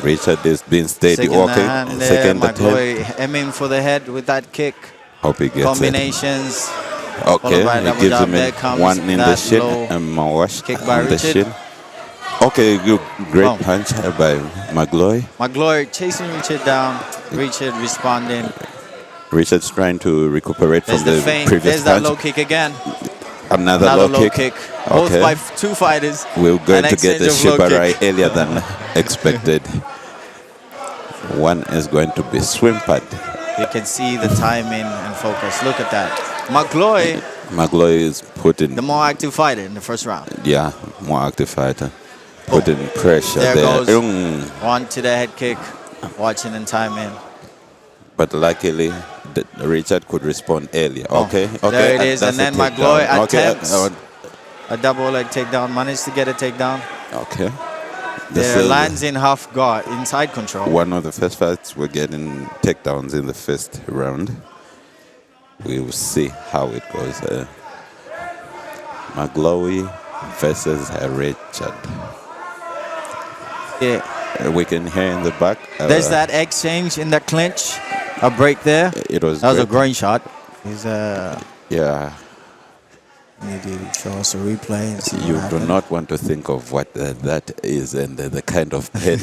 Richard is being steady. Second Okay. hand there. Second attempt. Magloire aiming for the head with that kick. Hope he gets Combinations. it. Okay. by He double gives jab. him There comes one in the that shin low and Mawash kick by on the Richard. shin. Okay, good. Great Boom. punch by Magloire. Magloire chasing Richard down. Richard responding. Richard's trying to recuperate There's from the the feint. previous There's that punch. low kick again. Another low kick. Both Okay. by two fighters. We're going An to get the exchange of low Shibarai kick. earlier than expected. One is going to be swim pad. You can see the timing and focus. Look at that. Magloire, Magloire is putting, the more active fighter in the first round. yeah, more active fighter. Putting pressure There there. goes. One to the head kick. Watching and timing. But luckily, Richard could respond earlier. Oh, Okay, okay. there it is. That's And then a takedown. Magloire Okay, attempts a double leg takedown. Managed to get a takedown. okay. This There is lands in half guard, inside control. one of the first fights we're getting takedowns in the first round. We will see how it goes. Magloire versus Richard. Yeah. We can hear in the back. There's that exchange in the clinch. A break there. It was That was a great. groin shot. He's Yeah, need to show us a replay and see you what do happened. not want to think of what that is and the kind of pain.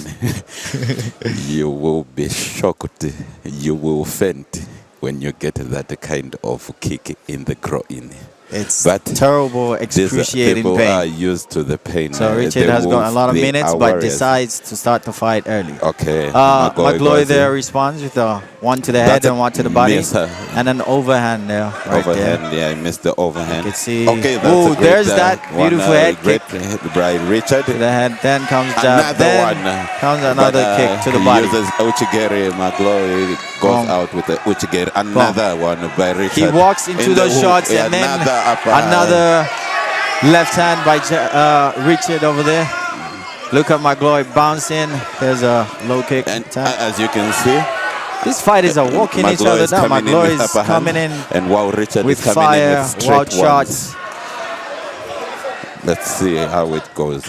You will be shocked. You will faint when you get that kind of kick in the groin. It's But terrible, These excruciating people are pain. used to the pain. So Richard They has got a will- lot of they minutes, are but warriors. decides to start the fight early. Okay. Magloire goes there in. responds with a one to the head That's a and one to the body. miss, And an overhand there. Right Overhand, there. yeah, I missed the overhand. You can see- Okay, that's Ooh, a great, there's that beautiful head great hit by Richard. To the head, then comes jab, Another then one. comes another But, kick to the he body. uses Uchigere. Magloire goes Boom. out with the Uchigere. Another one by Richard. He walks into In the those hook. shots Yeah, and then upper. another left hand by Richard over there. Look at Magloire bouncing. There's a low kick. And tap. as you can see, These fighters are walking each Magloire other is down. coming Magloire in with is upper hand, coming in and while Richard with is coming fire, in with straight wild ones. shots. Let's see how it goes.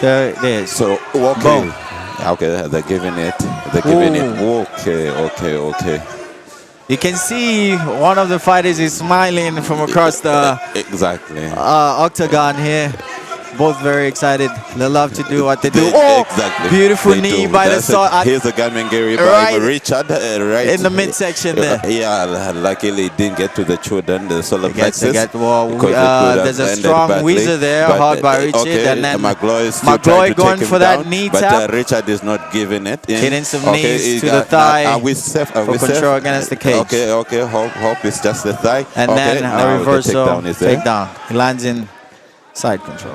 There it is. So, okay. Boom. Okay, they're giving it. They're giving it. Ooh. Okay. You can see one of the fighters is smiling from across the Exactly. octagon here. Both very excited. They love to do what they do. Oh, Exactly. beautiful They knee do. by the That's it. side. Here's a Gamengiri Right by Richard. Right in the midsection there. Yeah, luckily it didn't get to the children, the solar plexus. There's a strong Weezer there, hard by Richard, okay, and then Magloire is still Magloire trying to going take him for that down, knee but tap. Richard is not giving it. In. Hitting some Okay, knees to now- the thigh Are we safe? Are for we safe? control against the cage. Okay. Hope it's just the thigh. And okay, then now a reversal the takedown is there. takedown. He lands in side control.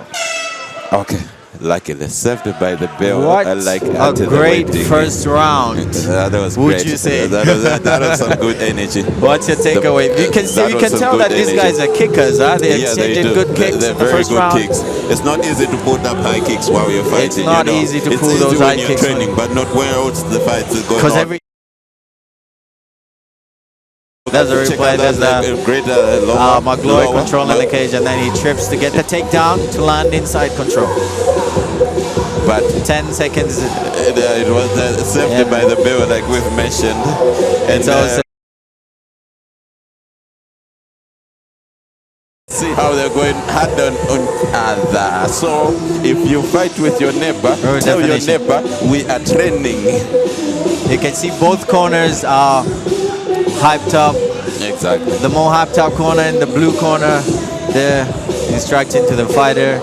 Okay. Luckily saved by the bell. What I like a great first round. That was Would great. you say? That was some good energy. What's your takeaway? You can see, That you was can some tell good that these energy. guys are kickers, huh? They're Yeah, they exchanging do. good kicks They're in the very first good round. kicks. It's not easy to put up high kicks while you're fighting. It's not you know? easy to It's pull easy those when high you're kicks. training, but not where else the fight is going Because on. There's a Check replay. out There's that, a great lower, Magloire lower, controlling the cage, and then he trips to get the takedown to land inside control. But 10 seconds. it was saved Yeah. by the bell, like we've mentioned. And So see how they're going hard on other. So if you fight with your neighbor, tell your definition. neighbor we are training. you can see both corners are hyped up. Exactly. The more hyped up corner in the blue corner, they're instructing to the fighter.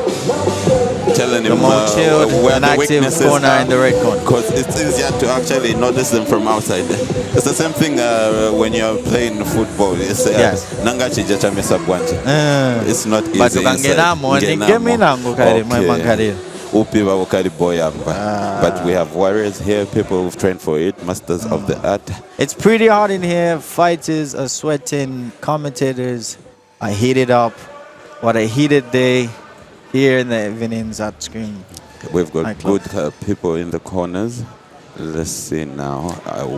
Telling The him more chilled where and the active weaknesses corner are, in the red corner. because it's easier to actually notice them from outside. It's the same thing when you're playing football. It's Yes. nanga chija cha mesa bwanje. It's not easy. But inside. ukangenamo Ngenamo. mangarira. Upiva ukali boyamba. But we have warriors here, people who've trained for it, masters of the art. It's pretty hot in here. Fighters are sweating. Commentators are heated up. What a heated day here in the evenings at Scream. We've got Nightclub. good people in the corners. Let's see now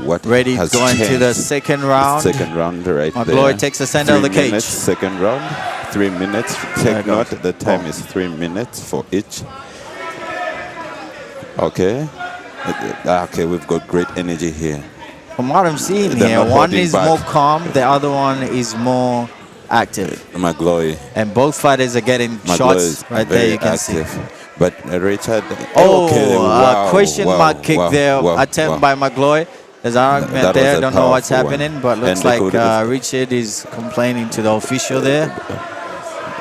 what Ready has going changed. to the second round. Second round right Magloire there. takes the center of the 3 cage. minutes, second round. 3 minutes. There Take it note, goes. the time Oh. is 3 minutes for each. Okay. Okay, we've got great energy here. From what I'm seeing They're here, not one holding is back. more calm, the other one is more active. Magloire. And both fighters are getting Magloire shots is right there, very you can see. active. But Richard. Oh, okay, wow, question wow, mark kick wow, there, wow, attempt wow. by Magloire. There's an argument That was there, a don't know what's powerful one. happening, but looks And they like could- Richard is complaining to the official there.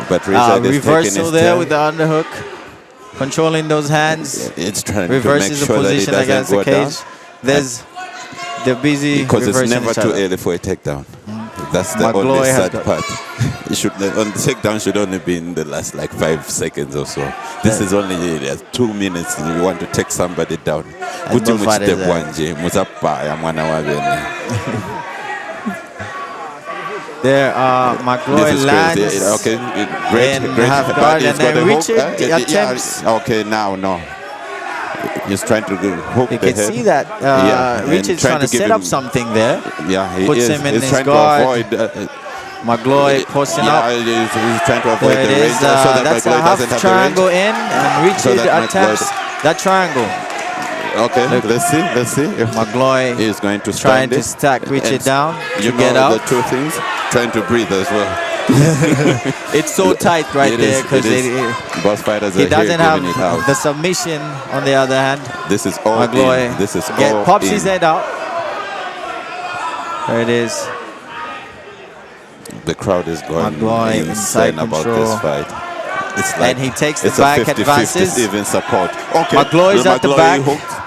But Richard is taking Reversal his there time. with the underhook, controlling those hands. It's trying Reverses to the make sure that position it against doesn't the go down. cage. There's they're busy Because it's reversing never each too other. early for a takedown. That's the Magloire only has sad got- part. It should, on the takedown should only be in the last like 5 seconds or so. This is only 2 minutes. You want to take somebody down. And Kuti both fighters muchite are- bwanje muzapaya mwana wa bene. There, Magloire This is lands. crazy. Okay, great, in great. half But guard, he's and got then a hook. Richard Yeah, attempts. okay, now no. He's trying to hook You the can head. see that and Richard's trying to give set up him- something there. Yeah, he puts is. him in He's his trying guard. to avoid. Magloire posting yeah, up. he's trying to avoid There it the is. range so that That's a Magloire half doesn't have triangle the range. in, and Richard that attempts that triangle. Okay, Look. let's see. Let's see. If Magloire he's going to trying stand to it. stack Richard And down You to know get up. the two things. Trying to breathe as well. It's so tight right It there is, because it is. Both fighters he are doesn't here have giving it out. the submission. On the other hand, This is all Magloire in. This is all pops in. his head out. There it is. The crowd is going Magloire insane inside about control. this fight. It's like And he takes the it's back, a 50-50 advances. even support. Okay, Magloire is at the Magloire back. hooked.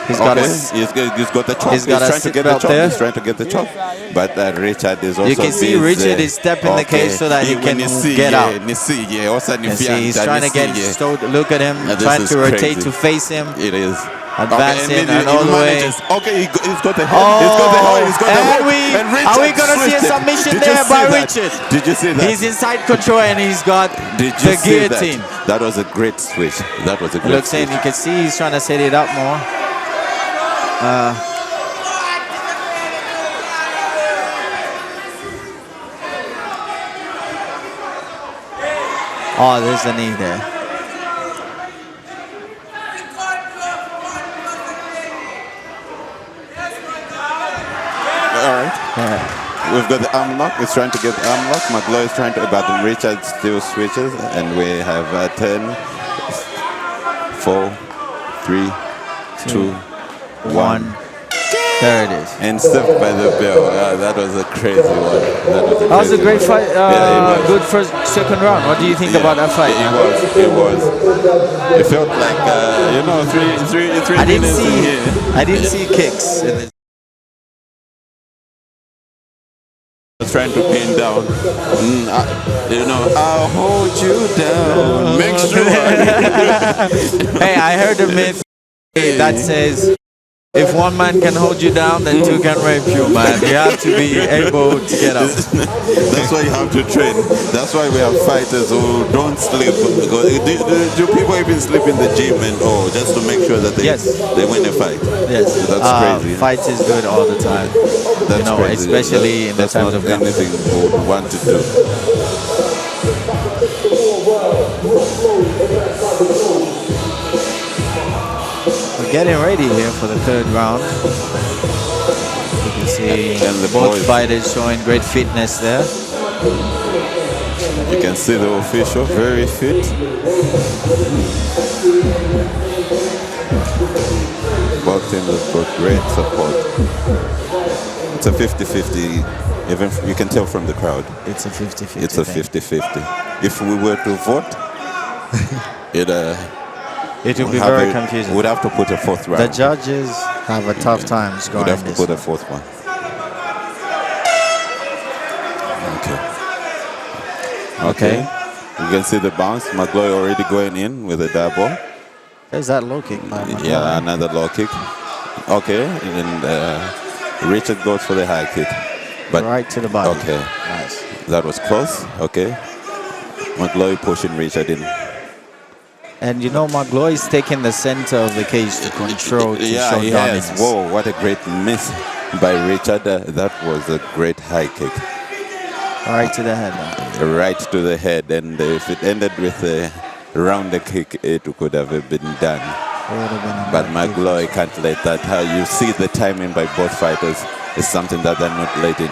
He's got Okay, a he's got the chop. he's got a trying to sit get the belt chop. there. He's trying to get the chop. But Richard is also You can see busy. Richard is stepping the cage so that he can get out. You see, yeah, also And see, he's trying to get stowed. Look at him, Yeah, this trying is to rotate crazy. to face him. It is. Advancing Okay, and all the way. Okay, he's got the head. He's got the head. He's got the and head. are we gonna see a Richard submission switched it. there Did you by see that? Richard? Did you see that? He's inside control and he's got Did you the see guillotine. that? That was a great switch. That was a great Looks switch. in, you can see he's trying to set it up more. Oh, there's the knee there. All right. Yeah. We've got the arm lock. He's trying to get the arm lock. Magloire is trying to, but Richard still switches, and we have 10, 4, 3, 2, 1. There it is. And stepped by the bell. That was a crazy one. That was a crazy great one. fight. Yeah, it was. Good first, second round. What do you think Yeah, about that fight? It was. It felt like three I didn't minutes in see. here. I didn't see kicks. In the, Was trying to pin down. I'll hold you down. Make sure. hey, I heard a myth that says if one man can hold you down, then two can rape you, man. You have to be able to get up. That's why you have to train. That's why we have fighters who don't sleep. Do people even sleep in the gym and just to make sure that they win a fight? Yes, That's crazy. Fight is good all the time. That's crazy. Especially in the that's times not of comfort. anything we would want to do. We're getting ready here for the third round. You can see And the both boys. fighters showing great fitness there. You can see the official, very fit. Both teams have got great support. It's a 50-50. Even you can tell from the crowd. It's a 50-50 It's a thing. 50-50. If we were to vote, it It will be have very a- confusing. We'd have to put a fourth round. The judges have a tough time We'd scoring have to this. put a fourth one. Okay. You can see the bounce. Magloire already going in with a double. There's that low kick by Magloire. Yeah, another low kick. Okay, and Richard goes for the high kick. But right to the body. okay, Nice. that was close. Okay, Magloire pushing Richard in. And you know, Magloire is taking the center of the cage to control, to Yeah, show yes. dominance. Whoa, what a great miss by Richard. That was a great high kick. Right to the head now. Right to the head, and if it ended with a round the kick, it could have been done. But Magloire can't let that. How you see the timing by both fighters is something that they're not letting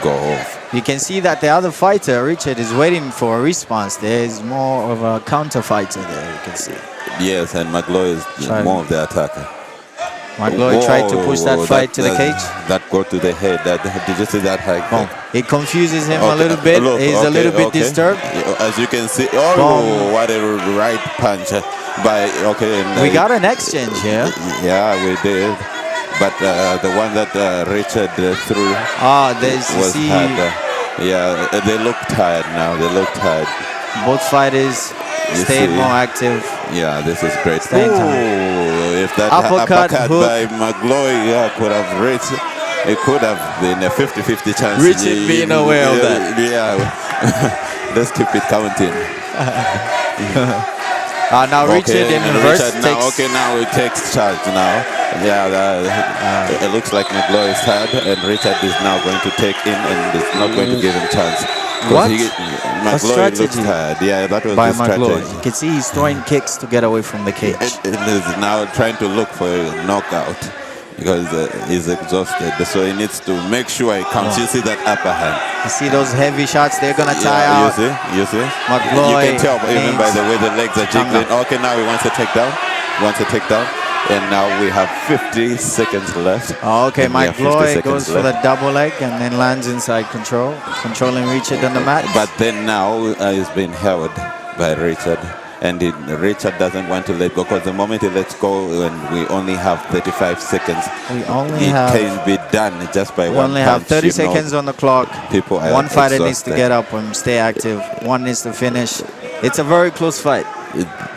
go of. You can see that the other fighter, Richard, is waiting for a response. There is more of a counter fighter there, you can see. Yes, and Magloire is more of the attacker. Magloire tried to push that fight to the cage. That go to the head. Did you see that high kick? It confuses him a little bit. He's a little bit disturbed. As you can see, what a right punch by, we got an exchange here. Yeah, we did. But the one that Richard threw was hard. Yeah, they look tired now. They look tired. Both fighters stayed more active. Yeah, this is great. If that uppercut by Magloire could have reached, it could have been a 50-50 chance. Richard being aware of that. Yeah, let's keep it counting. Now Richard in reverse takes... now it takes charge now. Yeah, it looks like Magloire is tired, and Richard is now going to take in and is not going to give him chance. What? Magloire looks tired. Yeah, that was the strategy. You can see he's throwing kicks to get away from the cage. And is now trying to look for a knockout because he's exhausted. So he needs to make sure he counts. You see that upper hand. You see those heavy shots? They're going to tie out. You see? Magloire, you can tell even by the way the legs are jiggling. Okay, now he wants to take down. And now we have 50 seconds left. Okay, Magloire goes for the double leg and then lands inside controlling Richard on the mat. But then now he's been held by Richard. And Richard doesn't want to let go because the moment he lets go, and we only have 35 seconds, it can be done just by one punch. We only have 30 seconds on the clock. One fighter needs to get up and stay active. One needs to finish. It's a very close fight.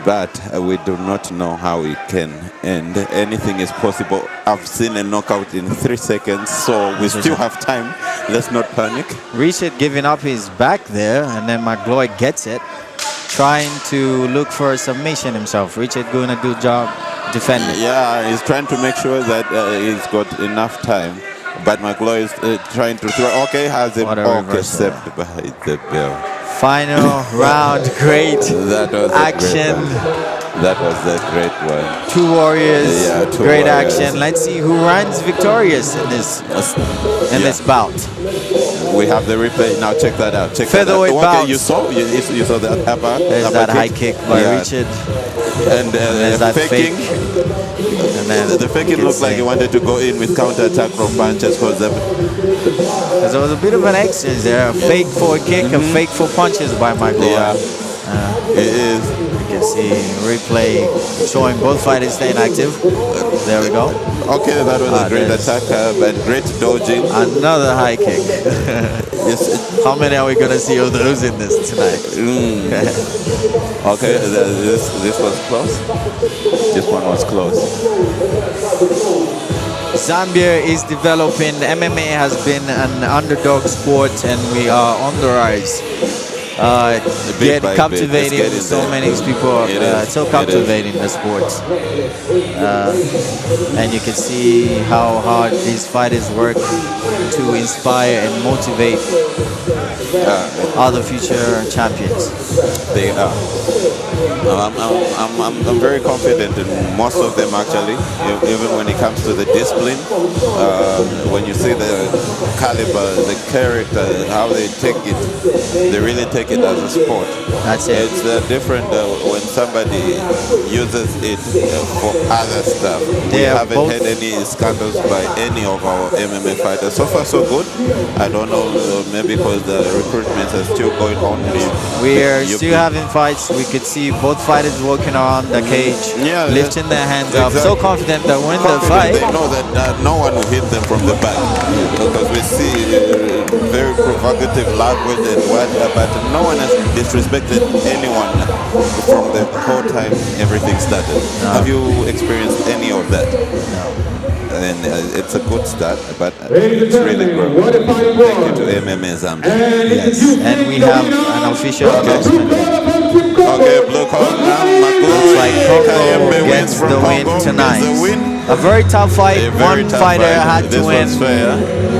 But we do not know how it can end. Anything is possible. I've seen a knockout in 3 seconds, so we still have time. Let's not panic. Richard giving up his back there, and then Magloire gets it, trying to look for a submission himself. Richard doing a good job defending. Yeah, he's trying to make sure that he's got enough time. But Magloire is trying to throw. Okay, has him stepped behind the bell. Final round, great action. That was a great one. Two warriors, great action. Let's see who runs victorious in this bout. We have the replay now. Check that out. Featherweight bout. Okay, you saw that upper. There's that high kick by Richard. And there's that faking. And then the faking looked like he wanted to go in with counter attack from punches because there was a bit of an exchange there. A fake for a kick, a fake for punches by Magloire. It is. You can see replay showing both fighters staying active. There we go. Okay, that was a great attack and great dodging. Another high kick. Yes. How many are we going to see of those in this tonight? Okay, this was close. This one was close. Zambia is developing. MMA has been an underdog sport, and we are on the rise. Captivating so many people. So captivating the sport. And you can see how hard these fighters work to inspire and motivate other future champions. They are. I'm very confident in most of them actually, even when it comes to the discipline. When you see the caliber, the character, how they take it, they really take it as a sport. That's it. It's different when somebody uses it for other stuff. We haven't had any scandals by any of our MMA fighters. So far so good. I don't know, maybe because the recruitments are still going on. We are still having fights. We could see both fighters walking around the cage, lifting their hands up, so confident that when they fight, they know that no one will hit them from the back, because we see very provocative language and what, but no one has disrespected anyone from the whole time everything started. Have you experienced any of that? No. And it's a good start, but it's really good. Thank you to MMA Zambia. Yes, and we have an official announcement. Okay, blue corner, looks like Congo gets the win tonight. A very tough fight. One fighter had to win.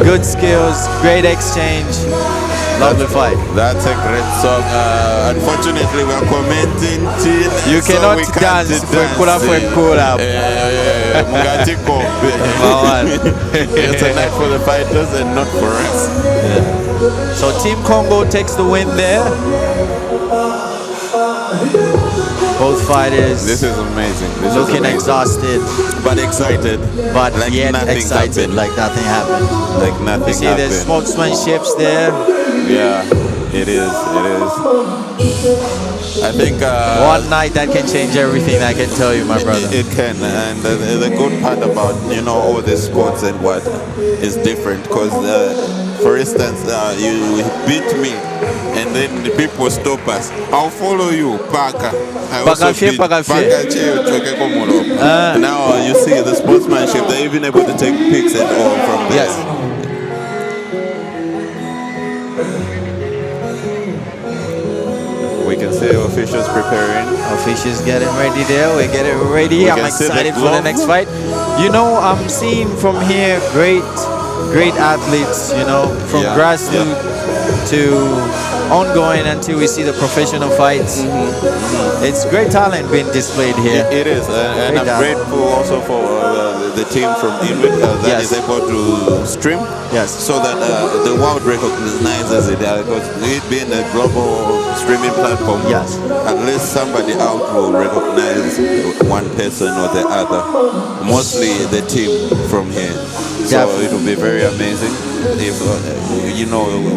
Good skills, great exchange. Lovely fight. That's a great song. Unfortunately, we are commenting. You so cannot we can't dance Fwekula Fwekula. Mungati Kobe. It's a night for the fighters and not for us. So Team Congo takes the win there. Both fighters This is amazing. This is looking amazing. exhausted, But excited. but Like yet nothing excited, happened. like nothing happened. Like nothing You see, there's happened. sportsmanships there. Yeah, it is. It is. I think One night that can change everything. I can tell you, my brother. It can, and the good part about all the sports and what is different because, for instance, you beat me, and then the people stop us. I'll follow you, Paka. I also Paka beat Paka Paka Che, Choke Komoro. Now you see the sportsmanship. They're even able to take pics and all from there. Yes. We can see officials preparing. Officials getting ready there. We're getting ready. I'm can see the excited for the glove. next fight. I'm seeing from here great athletes, from Yeah, grassroots to ongoing until we see the professional fights. It's great talent being displayed here. It is, and Great I'm job. grateful also for the team from Inuit that Yes. is able to stream. Yes. So that the world recognizes it, because it being a global streaming platform, Yes. at least somebody out will recognize one person or the other, mostly the team from here. So Definitely. it will be very amazing if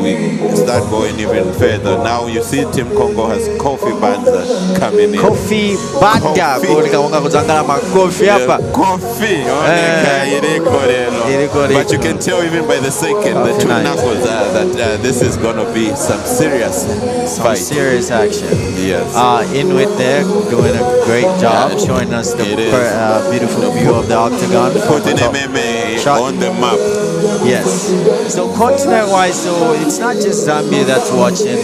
we start going even further. Now you see Team Congo has Kofi Banza coming in. Kofi Banda Kofi. kuoneka unga kuzangala makofi hapa. Coffee, iriko lelo. But you can tell even by the second, the Okay, two nice. knuckles that this is gonna be some serious fight. Serious action. Yes. Inuit there doing a great job Yeah, showing us the it is. beautiful view of the octagon. Putting Top MMA shot. on the map. Yes. So continent-wise, so it's not just Zambia that's watching.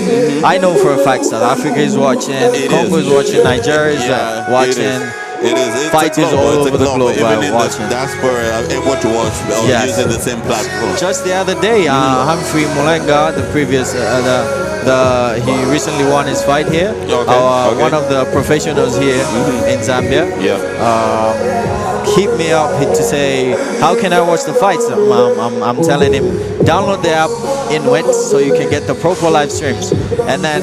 I know for a fact South Africa is watching, It Congo is watching, Nigeria is watching. It is. It's Fighters a global, all it's a over the global. globe are Even in watching. the diaspora are able to watch Yes. using the same platform. Just the other day, Humphrey Mulenga, the previous, he recently won his fight here. Okay. One of the professionals here in Zambia. Yeah. Hit me up to say, how can I watch the fights? I'm telling him, download the app Inuit so you can get the proper live streams. And then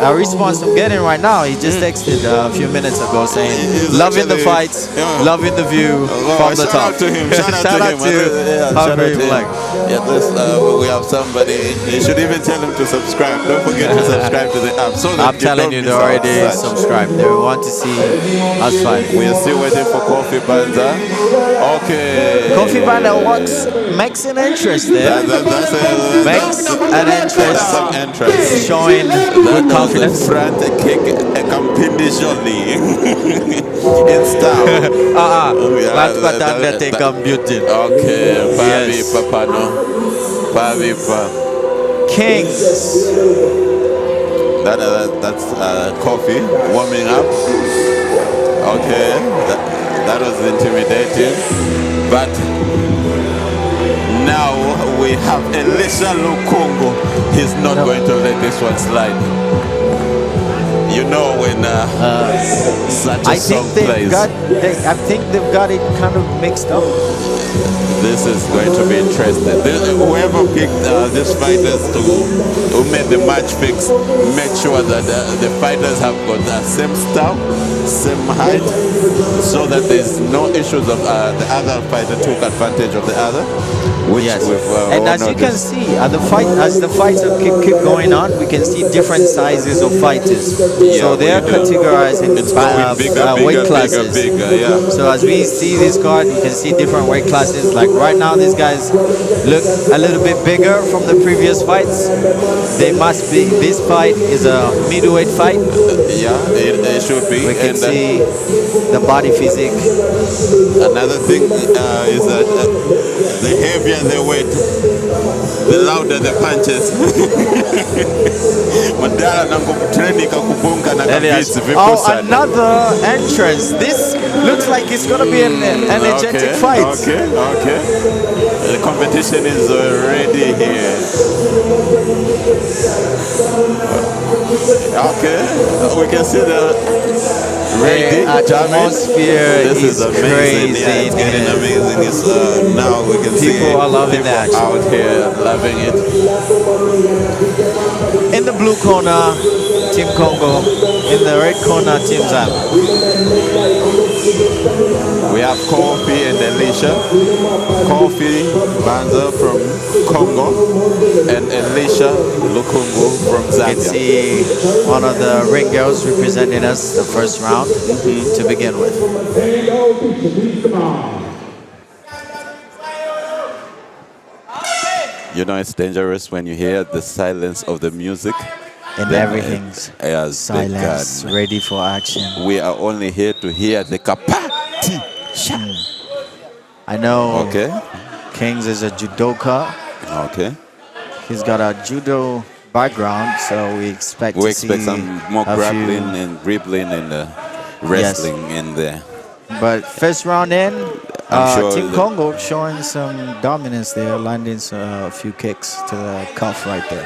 our response I'm getting right now, he just texted a few minutes ago saying, He's loving the actually- fights, yeah. loving the view from the shout top. out to him. Shout out Shout to out him. to Shout out Humphrey to him. Mulenga. Yeah, we have somebody. You should even tell him to subscribe. Don't forget to subscribe to the app. So that I'm telling you, don't they're miss out already such. subscribed. They want to see us fight. We are still waiting for Kofi Banza. Okay. Kofi Banda walks, makes an entrance there. Makes an entrance, Some entrance. showing good confidence. Front kick, a competitionally in style. Let's go down there, take a beauty. Okay, Babi Yes. Papa no. Babi Pa. Kings. That's Coffee warming up. Okay, that was intimidating. But now we have Elisha Lukongo. He's not going to let this one slide. You know when such a I song think plays. I think they've got it kind of mixed up. This is going to be interesting. Whoever picked these fighters who made the match fix, make sure that the fighters have got the same style, same height, so that there's no issues of the other fighter took advantage of the other. Which Yes, we've, and as you can noticed. see, as the fights keep going on, we can see different sizes of fighters. So they are categorized in It's going bigger, weight bigger, classes. bigger, yeah. So as we see this card, you can see different weight classes. Like right now, these guys look a little bit bigger from the previous fights. They must be. This fight is a middleweight fight. Yeah, it should be. We can And see the body physique. another thing is that the heavier the weight, the louder the punches. Madala nango training kubunga na kabitsi Oh, vipusa. another entrance. This looks like it's gonna be an energetic fight. Okay. The competition is already here. Okay, we can see the ready The atmosphere This is amazing. crazy. Yeah, it's getting amazing. It's, now we can see People are loving people that. out here loving it. In the blue corner, Team Congo. In the red corner, Team Zambia. We have Kofi and Elisha. Kofi Banza from Congo and Elisha Lukungu from You can Zambia. see one of the ring girls representing us the first round to begin with. You know it's dangerous when you hear the silence of the music. And Then everything's it has silence, begun. ready for action. We are only here to hear the kapati. I know Okay, Kings is a judoka. okay. He's got a judo background, so we expect We to expect see some more a grappling few. and dribbling and wrestling in there. But first round in, I'm sure Team that- Congo showing some dominance there, landing a few kicks to the cuff right there.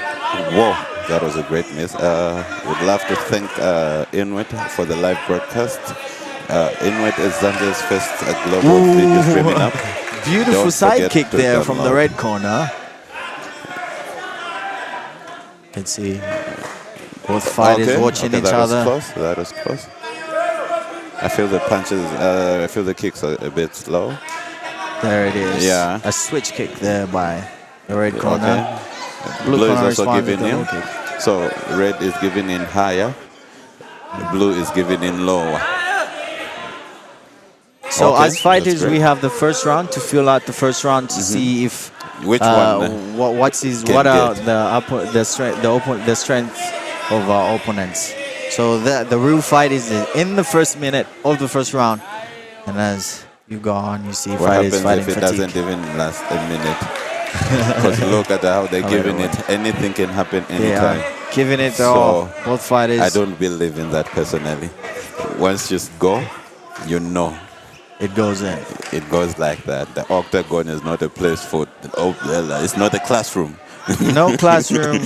Whoa, that was a great miss. Would love to thank Inuit for the live broadcast. Inuit is Zambia's first global video streaming up. Beautiful Don't side forget kick to there from the download. red corner. You can see both fighters watching each that other. Was close. That was close. I feel the punches. I feel the kicks are a bit slow. There it is. Yeah. A switch kick there by the red corner. Okay. Blue Blue is corner also responds giving with the in. low kick. So red is giving in higher. Blue is giving in lower. So Okay, as fighters, that's we great. have the first round to fill out the first round to see if Which one? what are get. the strength of our opponents. So the real fight is in the first minute of the first round, and as you go on, you see What fighters happens fighting if it fatigue. doesn't even last a minute? Because look at how they're giving way. it. Anything can happen They are anytime. giving it So, all. Both fighters. I don't believe in that personally. Once you go, you know It goes in. it goes like that. The octagon is not a place for. It's not a classroom. No classroom,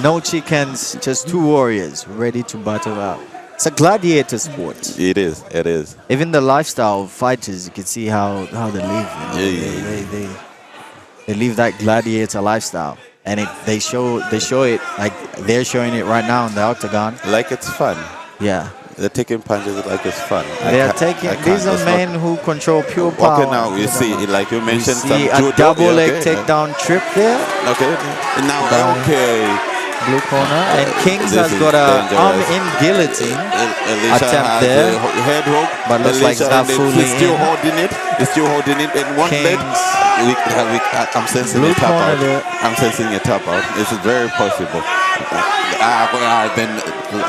no chickens, just two warriors ready to battle out. It's a gladiator sport. It is. It is. Even the lifestyle of fighters, you can see how they live. You know? Yeah. They live that gladiator lifestyle, and they show it like they're showing it right now in the octagon. Like it's fun. Yeah, They're taking punches like it's fun. they are taking. These are men who control pure power. Okay, now you see, like you You mentioned, see some a judo. double leg okay. takedown trip there, Okay. Now, Down. okay. blue corner, and Kings This has is got a dangerous. arm in guillotine. Alicia Attempt has there, a head hook, but looks like it's not and fully he's still in. holding it. He's still holding it. And one leg, Kings. I'm sensing Blue a tap corner out. there. I'm sensing a tap out. It's very possible. Then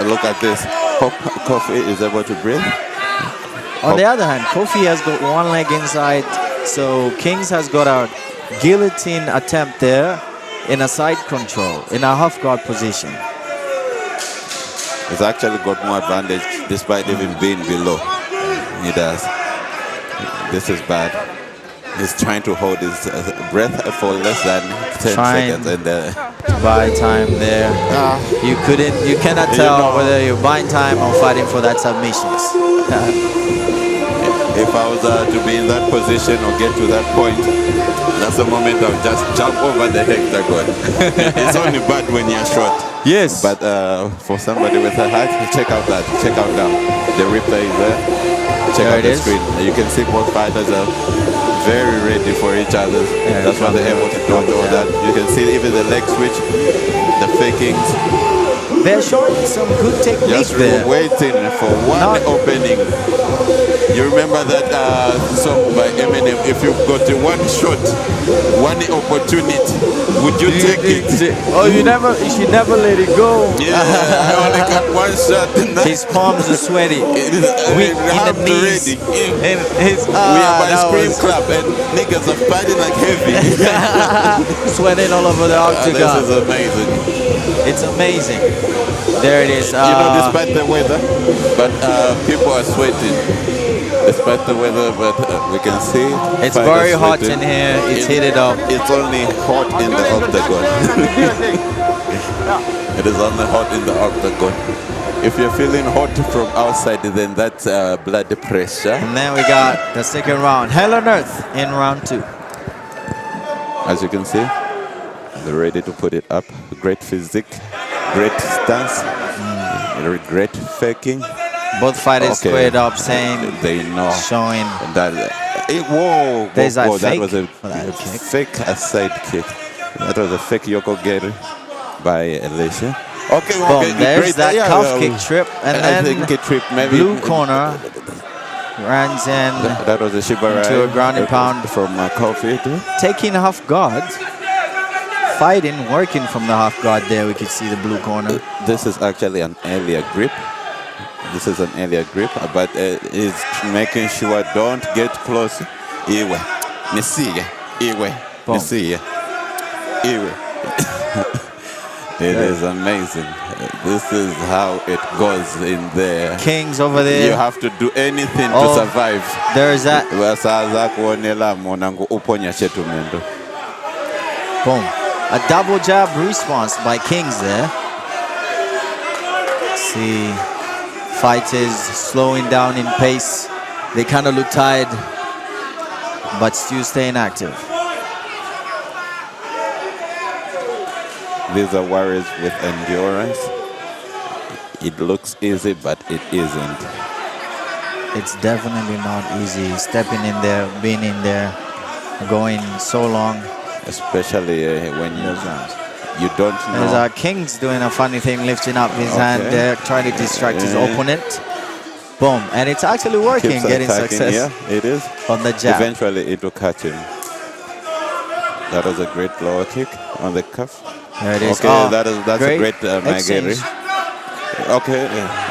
look at this. Kofi is able to breathe. On the other hand, Kofi has got one leg inside, so Kings has got a guillotine attempt there in a side control, in a half guard position. He's actually got more advantage despite even being below. He does. This is bad. He's trying to hold his breath for less than 10 Trying. seconds. And Buy time there. You cannot You tell know. whether you're buying time or fighting for that submissions. if I was to be in that position or get to that point, that's the moment I'll just jump over the hexagon. It's only bad when you're short. Yes. But for somebody with a height, check out that. Check out that. The replay is there. Check There out it the is. screen. You can see both fighters are very ready for each other. Yeah, That's why they're able to dodge all that. You can see even the leg switch, the fakings. They're showing some good technique Just there. waiting for one Not- opening. You remember that song by Eminem? If you've got one shot, one opportunity, would you take it? Oh, you should never let it go. Yeah, I only got one shot. His palms are sweaty. Weak in the knees. And his We are by that scream was clap and niggas are fighting like heavy. sweating all over the This octagon. is amazing. It's amazing. There it is. Despite the weather, but people are sweating. Despite the weather, but we can see It's fighters very hot sweating. in here. It's heated up. It's only hot in the octagon. It is only hot in the octagon. If you're feeling hot from outside, then that's blood pressure. And then we got the second round. Hell on Earth in round 2. As you can see, they're ready to put it up. Great physique, great stance, great faking. Both fighters squared up, saying they know, showing that. Whoa! There's that that fake was a for that kick. fake side kick. That was a fake Yokogeri by Alicia. Okay, Boom, okay, there's great, that cuff kick trip, and I then think it trip maybe blue corner runs in That was a Shibarai into a ground and pound. from Kofi. Taking half guard, fighting, working from the half guard there. We could see the blue corner. This is actually an earlier grip. This is an earlier grip, but it's making sure don't get close. Iwe, Nisiye, Iwe, Boom. Nisiye, Iwe. It is amazing. This is how it goes in there. Kings over there. You have to do anything Oh, to survive. There's that. Wasaza kuonela monangu uponya chetu mendo. Boom. A double jab response by Kings there. See, fighters slowing down in pace. They kind of look tired, but still staying active. These are warriors with endurance. It looks easy, but it isn't. It's definitely not easy. Stepping in there, being in there, going so long. Especially when you don't know. There's Kings doing a funny thing, lifting up his hand there, trying to distract his opponent. Boom. And it's actually working, Keeps getting attacking. success Yeah, it is. on the jab. Eventually, it will catch him. That was a great lower kick on the cuff. There it is. Okay, Oh, that's a great Mageri. exchange. Okay,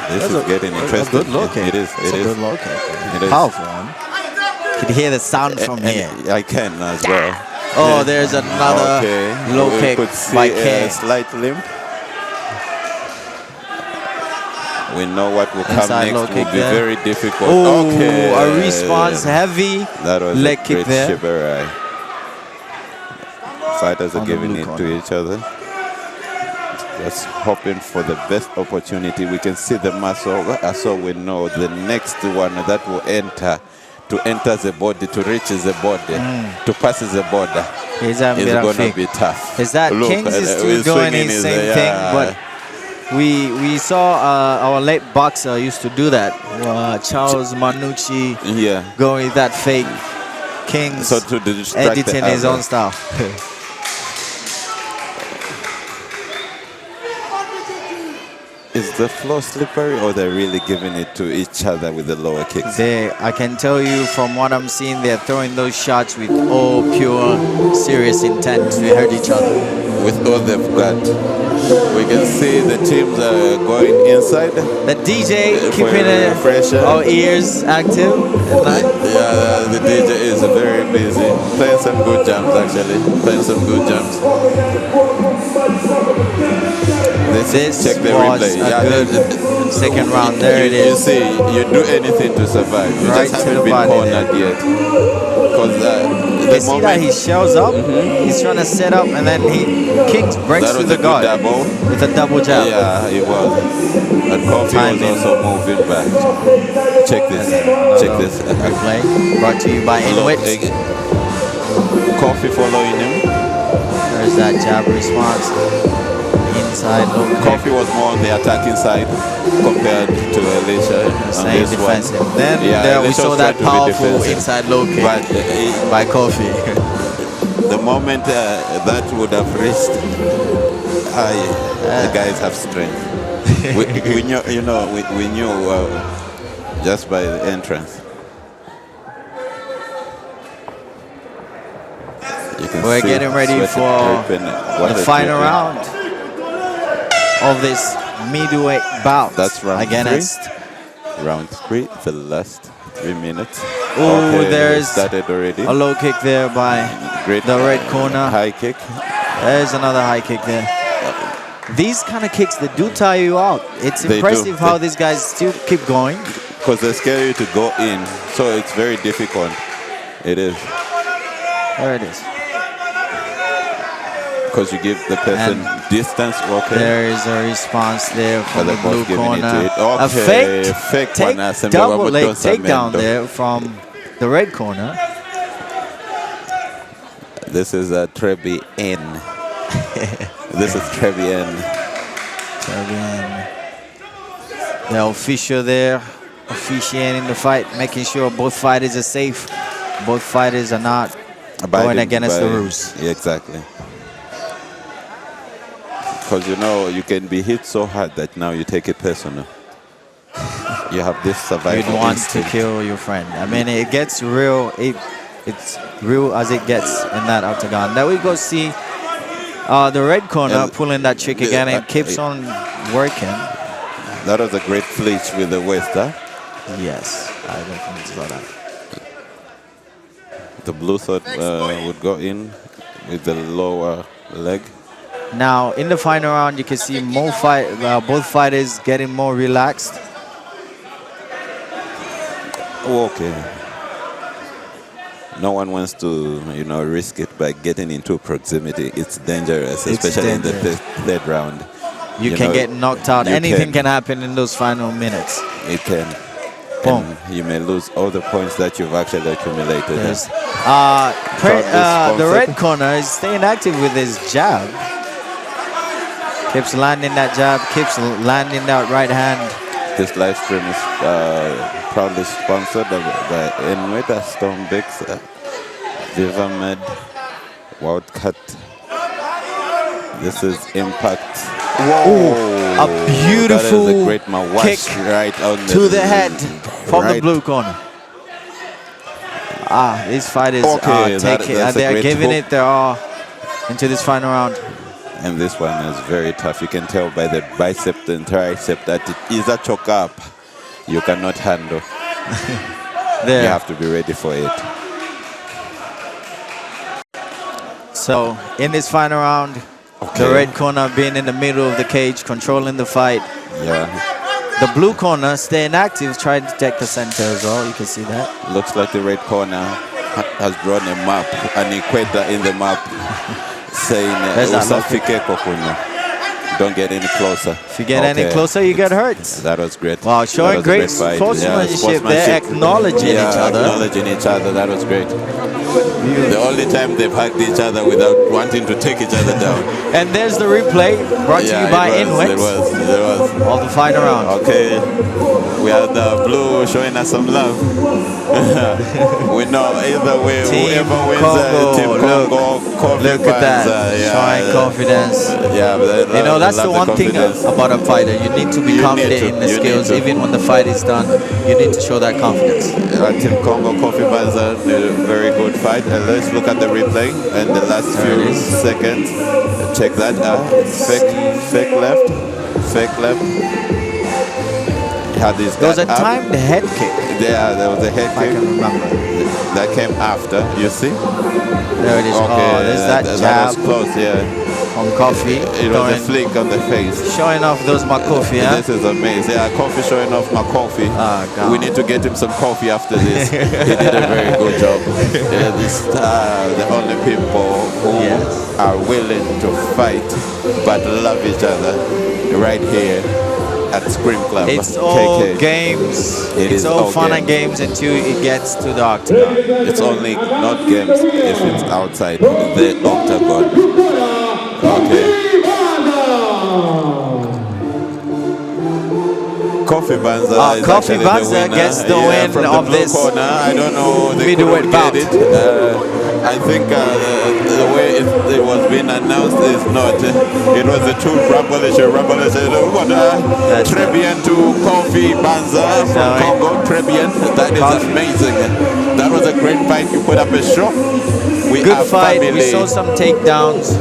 this is getting interesting. A good low kick. It is. It's It a is. good low kick. It is. Powerful one. Could hear the sound from And here. I can as well. Oh, Yeah. there's another low we kick could see by a King. slight limp. We know what will come Inside low next kick will be there. very difficult. Oh, Okay. a response, heavy That was leg a kick great there. Shibarai. Fighters are On the giving blue it corner. to each other. Just hoping for the best opportunity. We can see the muscle, so we know the next one that will enter, to enter the body, to reach the body, to pass the border, He's is going to be tough. Is that Look, Kings is we're still doing swinging his his, same thing, but we saw our late boxer used to do that. Charles Manucci Yeah. going with that fake. Kings So to distract the editing his other. own style. Is the floor slippery, or they're really giving it to each other with the lower kicks? I can tell you from what I'm seeing, they're throwing those shots with all pure, serious intent to hurt each other. With all they've got. We can see the teams are going inside. The DJ For keeping pressure. our ears active at night. Yeah, the DJ is very busy. Playing some good jumps, actually. Playing some good jumps. This check the was replay. a Yeah, good second round. There it You is. see, you do anything to survive. You Right just to haven't the been body cornered yet. Because You see that he shells up, he's trying to set up, and then Kings breaks that through was the a good guard double. with a double jab. Yeah, it was. But Kofi Timing. was also moving back. Check this. Check this. Replay brought to you by Inwit. Kofi following him. There's that jab response. Inside low kick. Kofi was more on the attacking side compared to Alicia on Staying this defensive. one. Then Yeah, there we Alicia saw was that trying to be powerful defensive. inside low kick But by Kofi. the moment that would have reached, the guys have strength. we knew, we knew just by the entrance. You can We're see getting ready sweat for dripping, water the final dripping. round of this middleweight bout. That's round against. Round 3, the last 3 minutes. Oh, Okay, there's started already. a low kick there by Great the red corner. high kick. There's another high kick there. These kind of kicks, they do tire you out. It's They impressive do. how these guys still keep going. Because they scare you to go in, so it's very difficult. It is. There it is. because you give the person distance. Okay. There is a response there from But the they're blue both giving it to corner. it. A Okay, fake fake take, one, Asembe double leg Wamutosa takedown Mendo. there from the red corner. This is a Trebi N. This is Trebi N. Again, the official there, officiating the fight, making sure both fighters are safe. Both fighters are not going against the rules. Yeah, exactly. Because you know you can be hit so hard that now you take it personal. You have this survival You'd want instinct. to kill your friend. I mean, it gets real. It's real as it gets in that octagon. Now we go see the red corner pulling that trick again and keeps on working. That was a great flinch with the waist, huh? Yes, I definitely saw that. The blue thought would go in with the lower leg. Now, in the final round, you can see both fighters getting more relaxed. Okay. No one wants to, risk it by getting into proximity. It's dangerous, especially in the third round. You can get knocked out. Anything can happen in those final minutes. It can. Boom. And you may lose all the points that you've actually accumulated. Yes. The red corner is staying active with his jab. Keeps landing that jab, keeps landing that right hand. This live stream is proudly sponsored by Enweta, Stormbix, Vivamed, Wildcat. This is Impact. Whoa! A beautiful that is a great kick right on to the head from the blue corner. These fighters they're giving it their all into this final round. And this one is very tough. You can tell by the bicep and tricep that it is a choke up you cannot handle. There. You have to be ready for it. So in this final round, the red corner being in the middle of the cage, controlling the fight. Yeah. The blue corner staying active, trying to take the center as well. You can see that. Looks like the red corner has drawn a map, an equator in the map, saying Usafike Kokuno. Don't get any closer. If you get any closer, you get hurt. That was great. Wow, showing great sportsmanship. They're acknowledging each other. Acknowledging each other. That was great. The only time they've hugged each other without wanting to take each other down. And there's the replay brought to you by Inwet. It was. Of the final round. Okay. We have the blue showing us some love. We know either way, whoever wins Team Congo, look at that. Showing confidence. That's the one thing about a fighter. You need to be confident in the skills. Even when the fight is done, you need to show that confidence. Team Congo, Kofi Banza, a very good fight. Let's look at the replay and the last few seconds. Check that out. Fake left. There was a timed head kick. Yeah, there was a head kick. I can remember. That came after, you see? There it is. Okay, there's that jab. That was close, yeah. From Kofi. It was a flick on the face. Showing off those McCoffee, huh? This is amazing. Yeah, Kofi showing off my coffee. We need to get him some coffee after this. He did a very good job. The only people who are willing to fight but love each other right here at Scream Club. It's all KK. games. It's all fun and games until it gets to the octagon. It's only not games if it's outside the octagon. Okay. Kofi Banza Kofi Banza gets the win from of the blue this corner. I don't know they middleweight bout. Get it. I think the way it was being announced is not. It was a true Revolution. Trebian to Kofi Banza from Congo. Trebian. That is amazing. That was a great fight. You put up a show. Good fight. We saw some takedowns.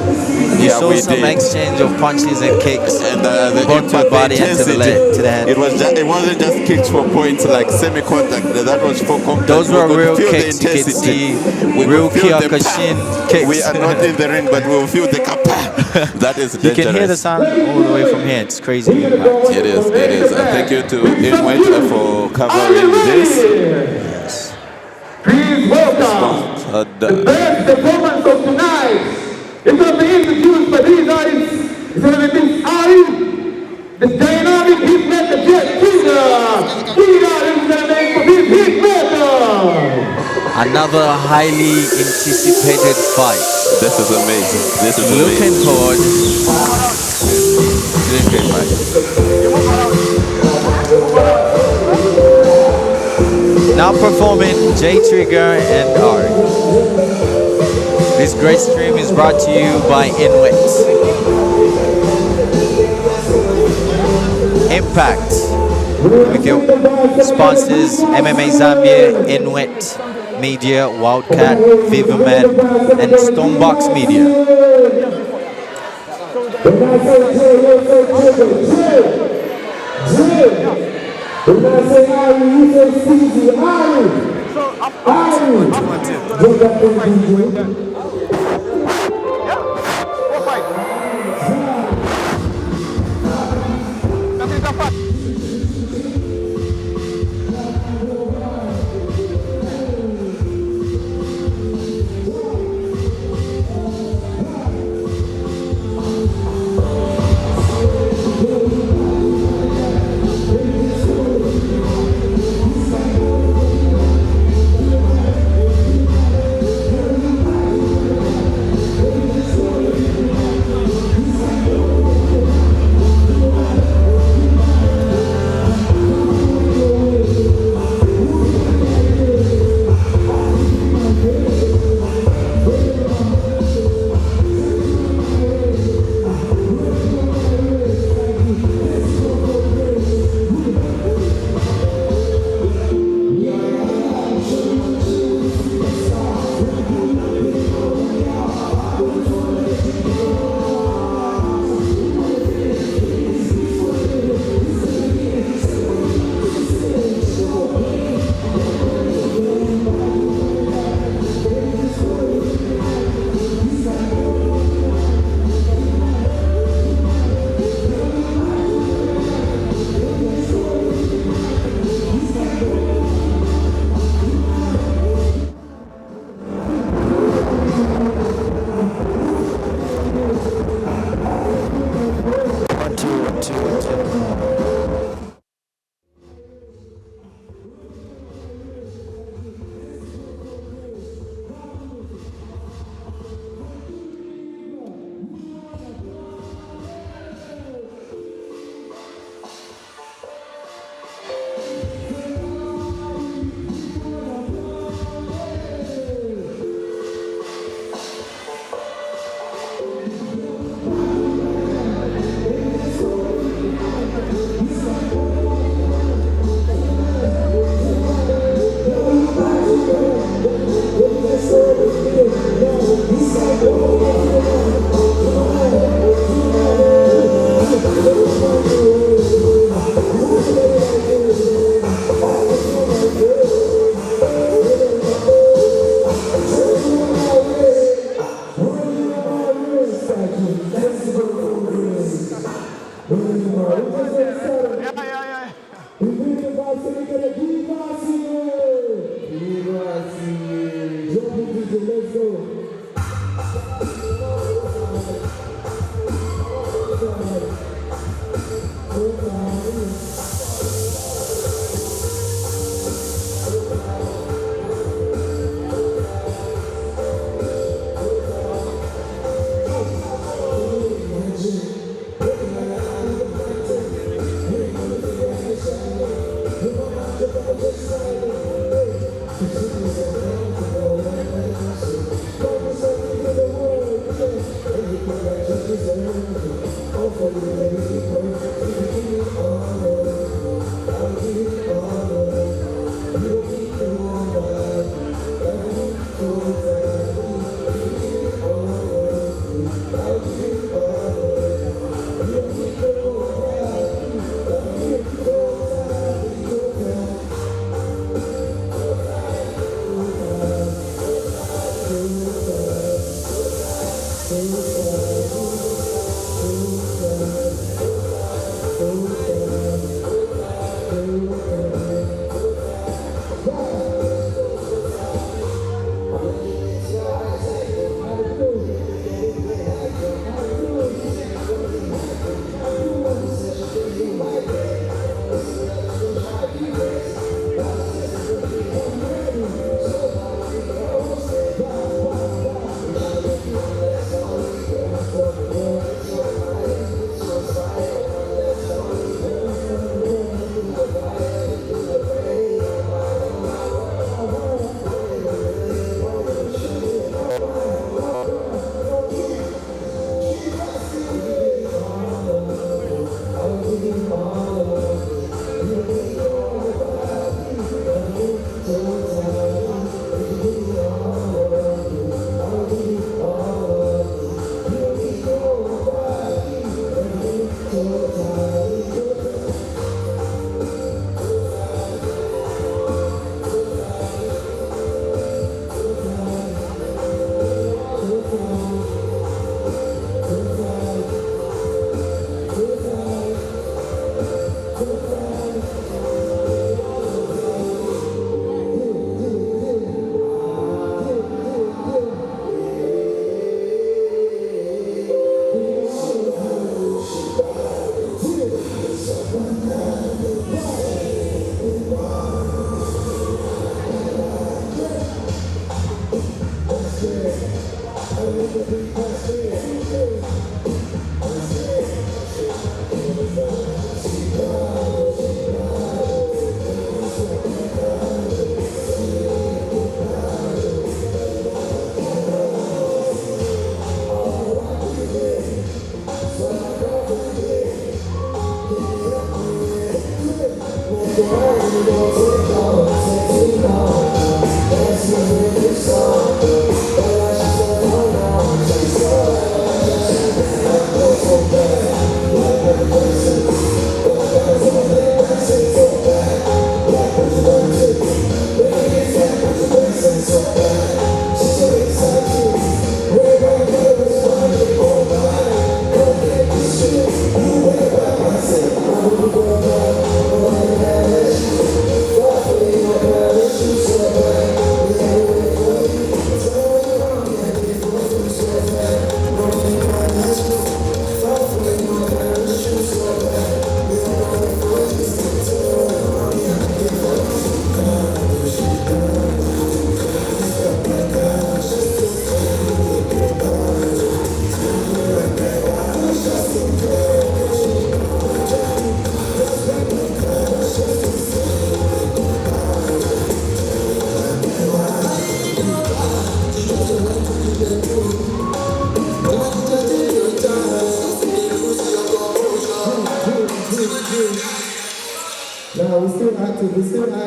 We saw some exchange of punches and kicks. And the both to the body and to the head. It wasn't just kicks for points like semi-contact. That was for contact. Those were real kicks. You can see real Kyokushin kicks. We are not in the ring, but we will feel the kapa. That is dangerous. You can hear the sound all the way from here. It's crazy impact. It is. And thank you to Inwet for covering this. Yes. Please welcome the best performance of tonight. It will be introduced by Senator Ali, the dynamic hitmaker Jet Kida. Kida is the name for this hitmaker. Another highly anticipated fight. This is amazing. This is Looking amazing. forward. Doing great, Mike. Now performing J Trigger and Ari. This great stream is brought to you by Inwit. Impact. With your sponsors MMA Zambia, Inwit Media, Wildcat, Vivamed, and Stonebox Media.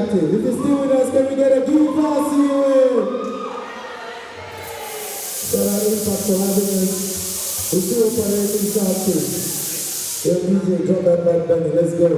active. If you're still with us, can we get a big applause to you? Shout out Impact for having us. We're still operating active. Yo, DJ, drop that back banging. Let's go.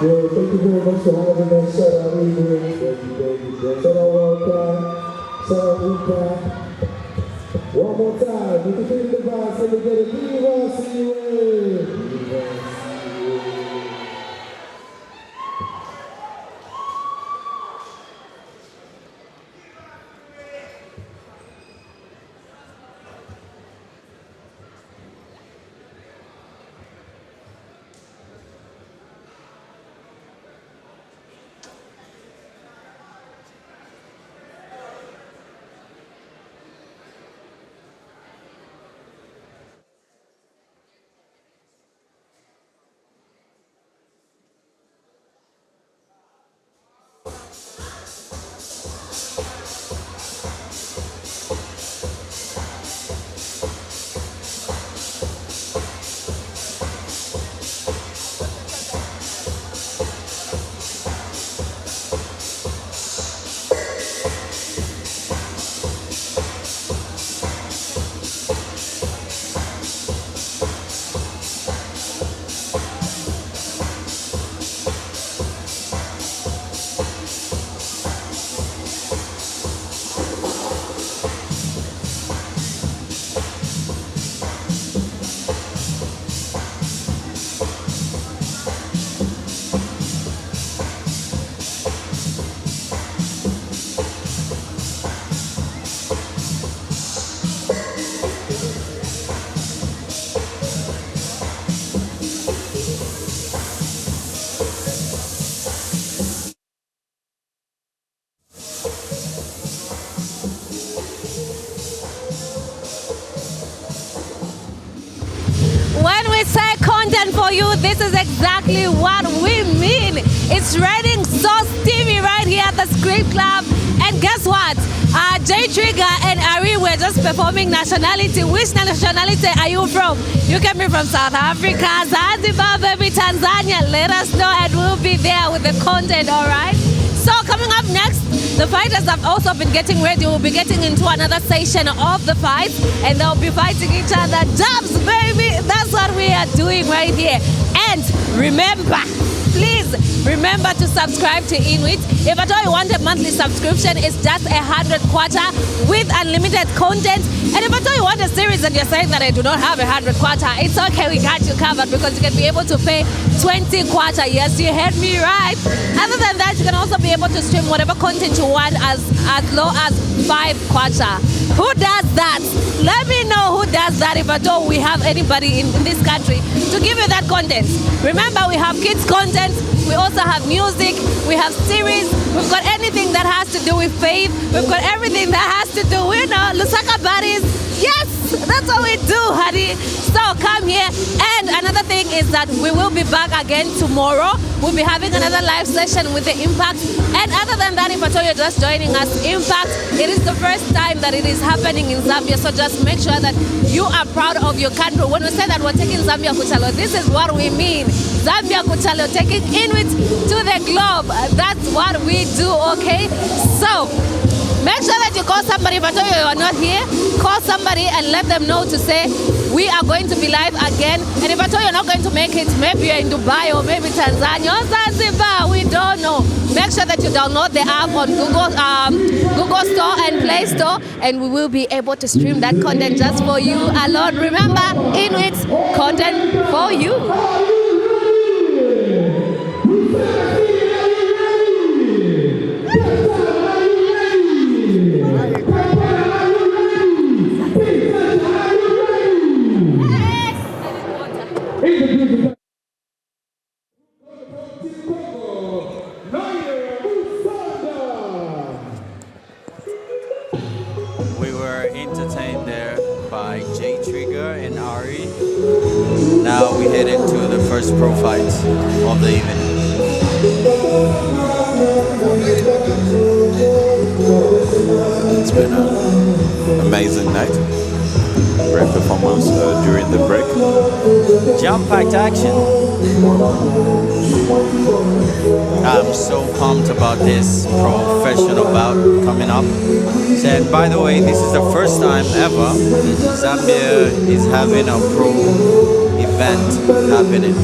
Yo, thank you very much for having us. Shout out Eagle. Shout out Wildcat. Shout out Impact. One more time. You can feel the vibes and you get it. Viva Siwe. When we say content for you, this is exactly what we mean. It's raining so steamy right here at the Script Club. And guess what? J Trigger and Ari were just performing nationality. Which nationality are you from? You can be from South Africa, Zanzibar, maybe Tanzania. Let us know and we'll be there with the content, all right? So coming up next, the fighters have also been getting ready. We'll be getting into another session of the fight and they'll be fighting each other. Jabs, baby! That's what we are doing right here. And remember, please remember to subscribe to Inuit. If at all you want a monthly subscription, it's just 100 kwacha with unlimited content. And if at all you want a series and you're saying that I do not have 100 kwacha, it's okay, we got you covered because you can be able to pay 20 kwacha. Yes, you heard me right. Other than that, you can also be able to stream whatever content you want as low as 5 kwacha. Who does that? Let me know who does that if at all we have anybody in this country to give you that content. Remember, we have kids content, we also have music, we have series, we've got anything that has to do with faith, we've got everything that has to do with Lusaka buddies. Yes, that's what we do, honey. So come here. And another thing is that we will be back again tomorrow. We'll be having another live session with the Impact. And other than that, if at all you're just joining us, Impact, it is the first time that it is happening in Zambia. So just make sure that you are proud of your country. When we say that we're taking Zambia Kuchalo, this is what we mean. Zambia Kuchalo, taking Inuit to the globe. That's what we do, okay? So make sure that you call somebody. If I tell you you are not here, call somebody and let them know to say, we are going to be live again. And if I tell you you're not going to make it, maybe you're in Dubai or maybe Tanzania or Zanzibar, we don't know. Make sure that you download the app on Google Store and Play Store, and we will be able to stream that content just for you alone. Remember, Inuit content for you. We were entertained there by J Trigger and Ari. Now we head into the first pro fight of the evening. It's been an amazing night. Great performance during the break. Jam-packed action. I'm so pumped about this professional bout coming up. And by the way, this is the first time ever Zambia is having a pro event happening.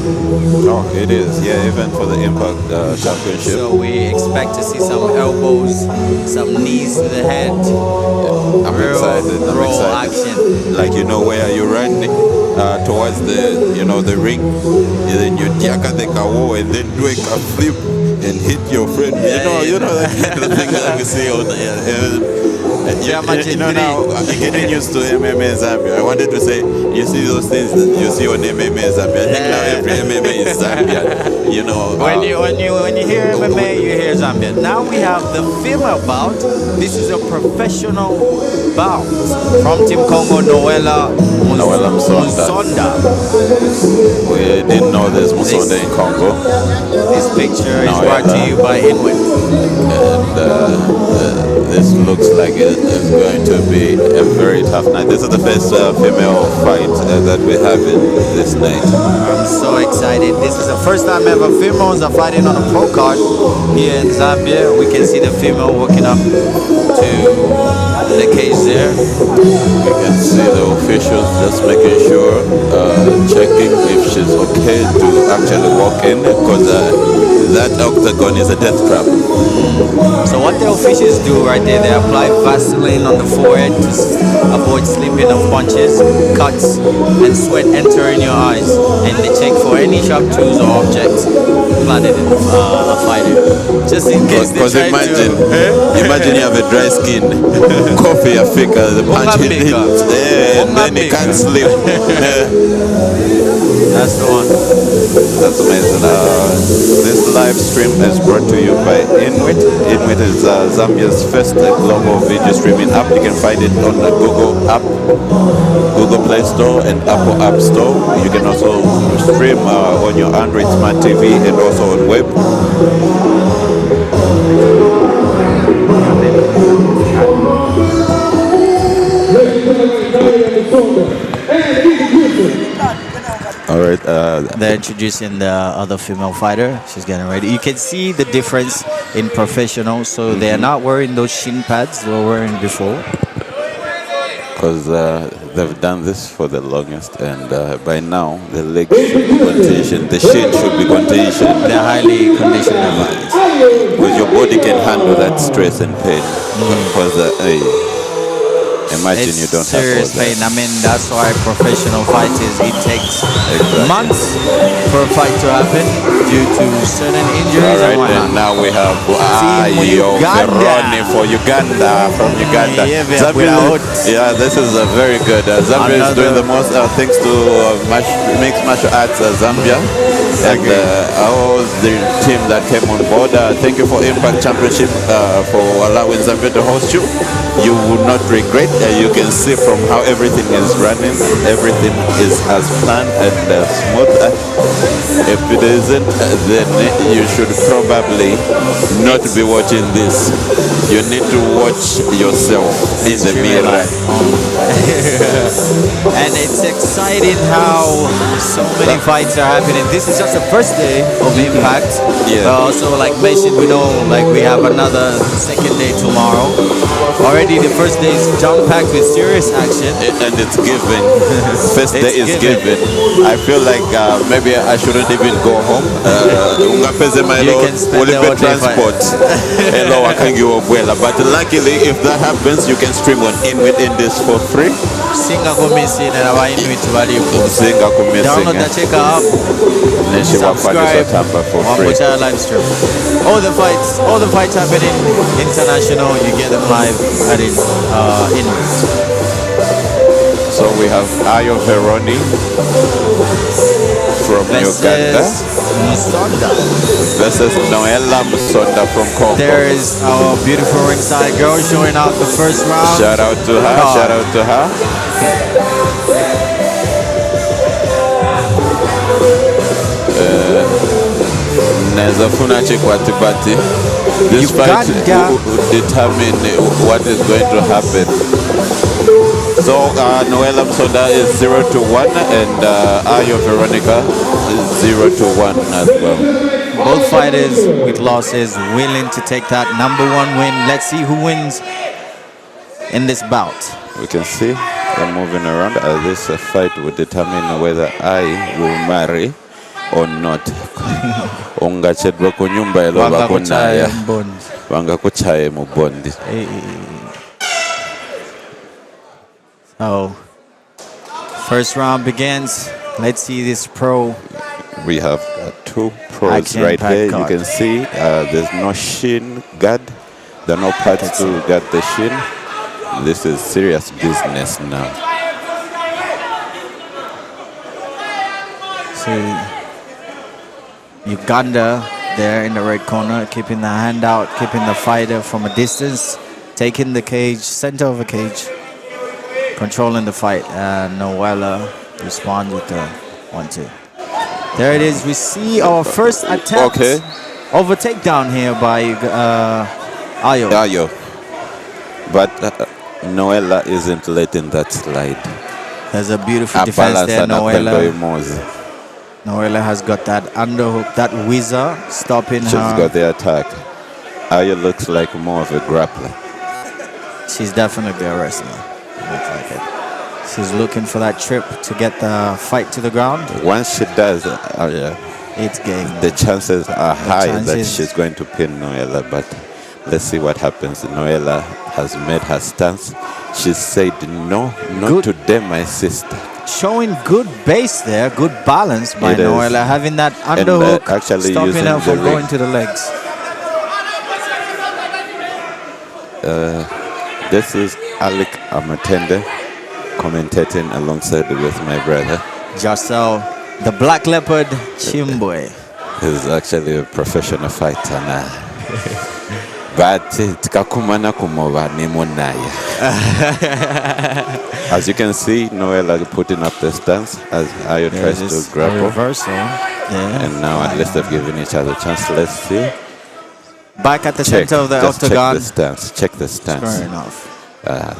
Oh, it is. Yeah, even for the Impact Championship. So we expect to see some elbows, some knees to the head. I'm excited. I'm raw excited. action. Like, you know, where you run towards the, you know, the ring, and then you jaka the kawo and then do a flip and hit your friend. You know that kind of thing that we see on you know, now getting used to MMA Zambia. I wanted to say, you see those things that you see on MMA Zambia. I think now every MMA is Zambia. You know, when you hear MMA, you hear Zambia. Now we have the female bout. This is a professional bout from Team Congo, Noella Musonda. We didn't know there's Musonda in Congo. This picture is brought to you by Inwit. And this looks like it's going to be a very tough night. This is the first female fight that we have in this night. I'm so excited. This is the first time ever females are fighting on a pro card here in Zambia. We can see the female walking up to the cage there. We can see the officials just making sure, checking if she's okay to actually walk in, because that octagon is a death trap. So what the officials do right there, they apply Vaseline on the forehead to avoid slipping of punches, cuts, and sweat entering your eyes. And they check for any sharp tools or objects planted in a fighter. Just in case they Because try imagine you have a dry skin, coffee Africa, the punch hit, and then you can't sleep. That's the one. That's amazing. This live stream is brought to you by Inwit. Inwit is Zambia's first global video streaming app. You can find it on the Google Play Store and Apple App Store. You can also stream on your Android Smart TV and also on web. All right. They're introducing the other female fighter. She's getting ready. You can see the difference in professionals. So they're not wearing those shin pads they were wearing before. Because they've done this for the longest, and by now the legs should be conditioned, the shin should be conditioned. They're highly conditioned advance. Because your body can handle that stress and pain. Because imagine It's you don't serious have all pain. that. I mean, that's why professional fighters, it takes Exactly. months for a fight to happen due to certain injuries All and right, and whatnot. now we have Team Uganda. Veroni for Uganda, from Uganda. Yeah, we Zambia, are out. yeah, this is a very good. Zambia is doing the most thanks to mixed martial arts Zambia. And all the team that came on board. Thank you for Impact Championship for allowing Zambia to host you. You would not regret. You can see from how everything is running. Everything is as planned and smooth. If it isn't, then you should probably not be watching this. You need to watch yourself in the mirror. And it's exciting how so many fights are happening. This is just the first day of Impact. Yeah. But also, like mentioned, we know like we have another second day tomorrow. Already the first day is jam-packed with serious action. And it's given. First day It's is given. given. I feel like maybe I shouldn't even go home. You can spend the whole day transport. Hello, but luckily, if that happens, you can stream on Inwit in this for free. Singa kumisi na Inuit walipo. Singa Download the kumissing. check out. Subscribe. For free. Wambucha live stream. All the fights happening international. You get them live at Inuit. So we have Ayo Veroni from Uganda Musonda. versus Noella Musonda from Congo. There is our beautiful ringside girl showing out the first round. Shout out to her. God. Shout out to her. Nezafuna Chikwatibati. This fight Uganda. will determine what is going to happen. So Noella Musonda is 0-1 and Ayo Veronica is 0-1 as well. Both fighters with losses willing to take that #1 win. Let's see who wins in this bout. We can see they're moving around. This fight will determine whether I will marry or not. Ongachedwa ku nyumba elo bakunaya. Bangakuchaye mu bondi. So, first round begins. Let's see this pro. We have two pros right here. You can see there's no shin guard. There are no pads to guard the shin. This is serious business now. See Uganda there in the red corner, keeping the hand out, keeping the fighter from a distance, taking the cage, center of the cage, controlling the fight. Noella responds with the 1-2. There it is. We see our first attempt of a takedown here by Ayo. But Noella isn't letting that slide. There's a beautiful defense there, Noella. Noella has got that underhook, that whizzer, stopping her. She's got the attack. Ayo looks like more of a grappler. She's definitely a wrestler. Looks like it. She's looking for that trip to get the fight to the ground. Once she does, it's game. The chances are high that she's going to pin Noella, but let's see what happens. Noella has made her stance. She said, no, not today, my sister. Showing good base there, good balance by Noella, having that underhook, actually stopping her from going to the legs. This is Alec Amatende commentating alongside with my brother. Josel, the Black Leopard Chimbwe. He's actually a professional fighter now. But tikakumana kumova ni monaya. As you can see, Noella putting up the stance as Ayo tries to grapple. Reversal. Yeah. And now at least they've given each other a chance. Let's see. Back at the center of the octagon. Check the stance. Check the stance. Fair enough.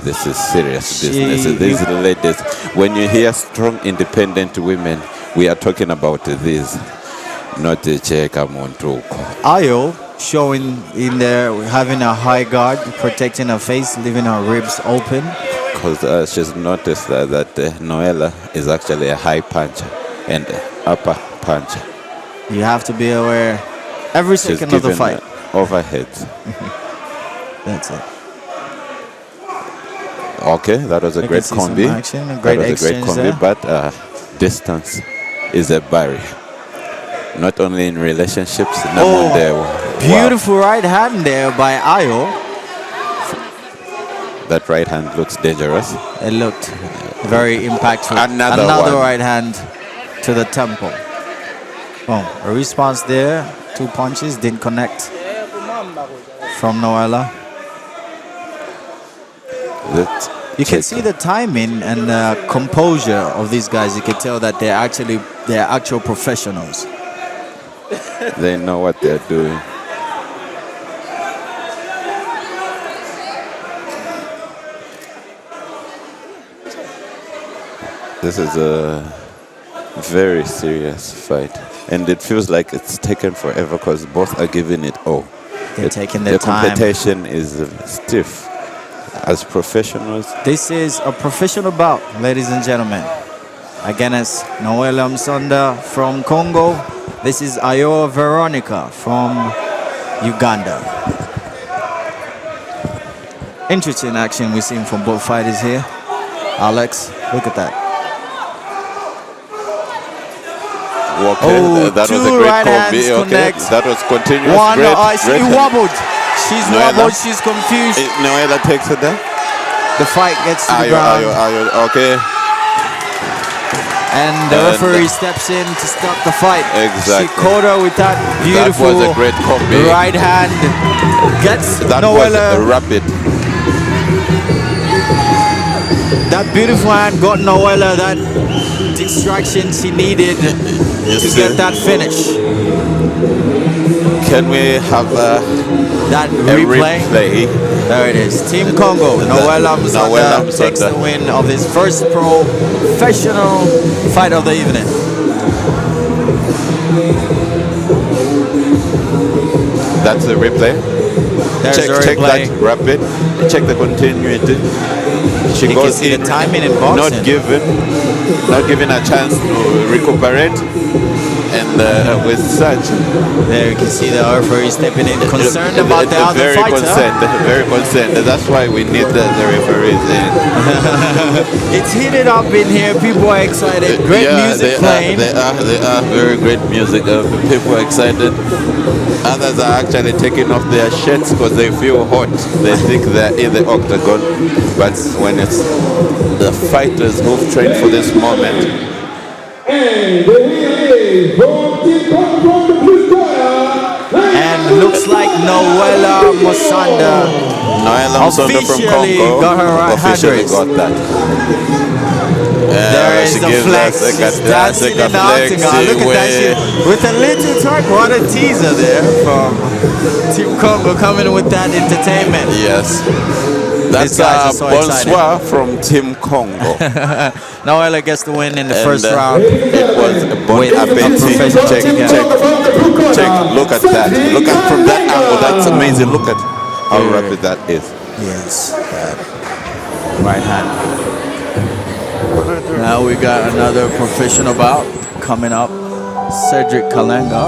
This is serious business. These ladies, when you hear strong, independent women, we are talking about these, not the Cheka Montuko. Ayo showing in there, having a high guard, protecting her face, leaving her ribs open. Because she's noticed that Noella is actually a high puncher and upper puncher. You have to be aware every second of the fight. Overheads. That's it. Okay, that was a great combi. Action, a great exchange there. But distance is a barrier. Not only in relationships. Beautiful right hand there by Ayo. That right hand looks dangerous. It looked very impactful. Another right hand to the temple. Oh, a response there. 2 punches didn't connect from Noella. You can see the timing and the composure of these guys. You can tell that they're actual professionals. They know what they're doing. This is a very serious fight. And it feels like it's taken forever because both are giving it all. They're taking their time. The competition is stiff. As professionals, this is a professional bout, ladies and gentlemen. Against Noella Msonda from Congo. This is Ayo Veronica from Uganda. Interesting action we're seeing from both fighters here. Alex, look at that. Okay, that was a great combi. Okay, that was continuous. She wobbled. She's wobbled. She's confused. Noella takes it there. The fight gets to the ground. Okay. And the referee steps in to stop the fight. Exactly. She caught her with that beautiful that was a great combi. right hand. Gets that Noella. Was rapid. That beautiful hand got Noella that distraction she needed to get that finish. Can we have that replay? There it is. Team Congo. Noella Msonda takes the win of his first professional fight of the evening. That's the replay. There's the check replay. that rapid. Check the continuity. She You can goes see in, the timing in not boxing. given a chance to recuperate, and with such There you can see the referee stepping in, concerned about the other fighter. very concerned. That's why we need the referees in. It's heated up in here. People are excited. Great music playing. They are very great music. People are excited. Others are actually taking off their shirts because they feel hot. They think they're in the octagon. But when it's the fighters who've trained for this moment, And the winner is from the blue corner. And looks like Noella Musanda Noella Musonda from officially Congo got her right hand officially raised. got that. There is she the gives flex. us She's a dancing in the octagon. Look at that shit. With a little talk. What a teaser there from Team Congo coming with that entertainment. Yes. That's guys are so bonsoir from Team Congo. Noella gets the win in the And, first round. It was a bon With a appetit. professional Check, together. check. Look at that. Look at from that angle. That's amazing. Look at how rapid that is. Yes. Right hand. Now we got another professional bout coming up. Cedric Kalenga.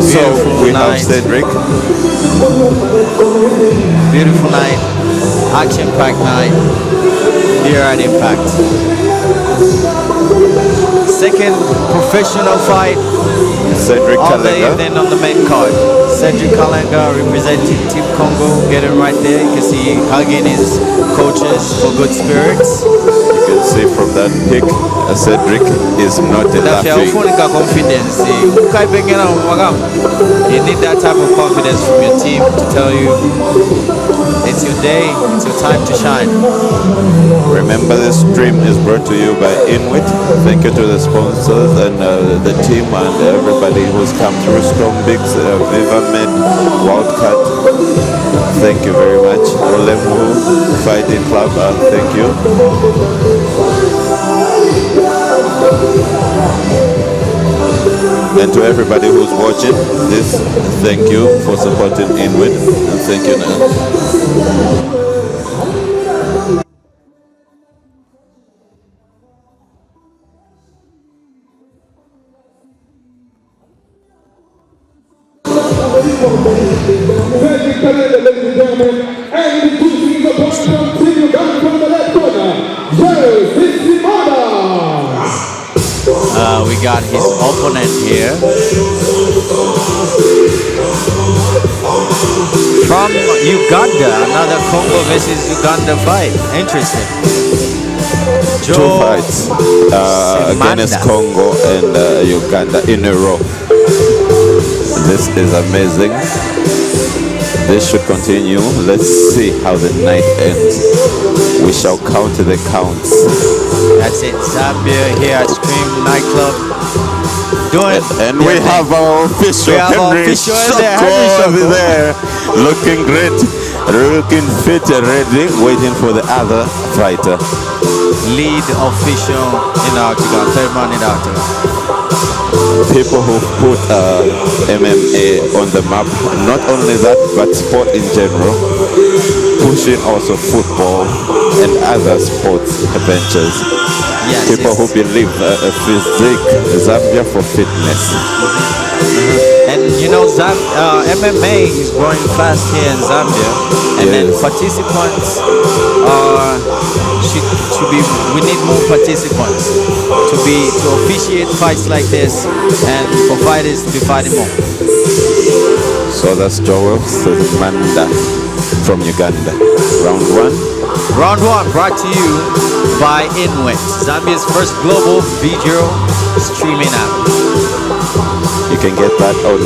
So Beautiful we have night. Cedric. Beautiful night. Action-packed night. Here at Impact. Second professional fight Cedric of the Kalenga. evening on the main card. Cedric Kalenga representing Team Congo, getting right there. You can see hugging his coaches for good spirits. You can see from that pic, Cedric is not Dafia laughing. ufunika confidence. You need that type of confidence from your team to tell you it's your day, it's your time to shine. Remember, this stream is brought to you by Inuit. Thank you to the sponsors and the team and everybody who's come through. Storm Bigs, Viva Med, Wildcat. Thank you very much. Olemu Fighting Club, thank you. And to everybody who's watching this, thank you for supporting Inuit. And thank you now. Cedric Kalenga, ladies and gentlemen, and introducing the opponent from Team Uganda from the left corner, Jerry Simona. We got his opponent here. From Uganda, another Congo versus Uganda fight. Interesting. Two fights against Simanda. Congo and Uganda in a row. This is amazing. This should continue. Let's see how the night ends. We shall count the counts. That's it. Zambia here at Scream Nightclub. Doing And we have our official We have our Henry official in there, Shoko Henry over Shoko. there. Looking great, looking fit, ready, waiting for the other fighter. lead official in the octagon, third man in the octagon. People who put MMA on the map, not only that, but sport in general, pushing also football and other sports adventures. Yes, People yes. who believe physique, Zambia for fitness. And you know, MMA is growing fast here in Zambia, and then Yes. participants should be. We need more participants to officiate fights like this, and for fighters to be fighting more. So that's Joel Manda from Uganda. Round one. Round one brought to you by Inwit, Zambia's first global video streaming app. You can get that on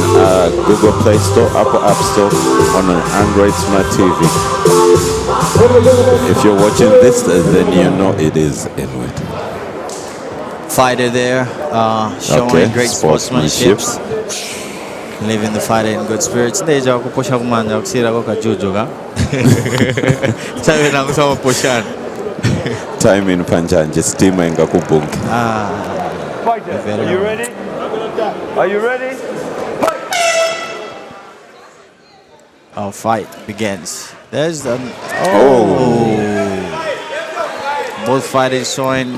Google Play Store, Apple App Store, on an Android Smart TV. If you're watching this, then you know it is Inuit. Fighter there, showing Okay, great sportsmanship. sportsmanship. Leaving the fighter in good spirits. Ndeja kuposha kumanja kusira kwa kajujuga. Chawe na kusoma poshana. Time in Panjanje, stima inga kubungi. Fighter, are you ready? Are you ready? Our fight begins. There's the both fighters showing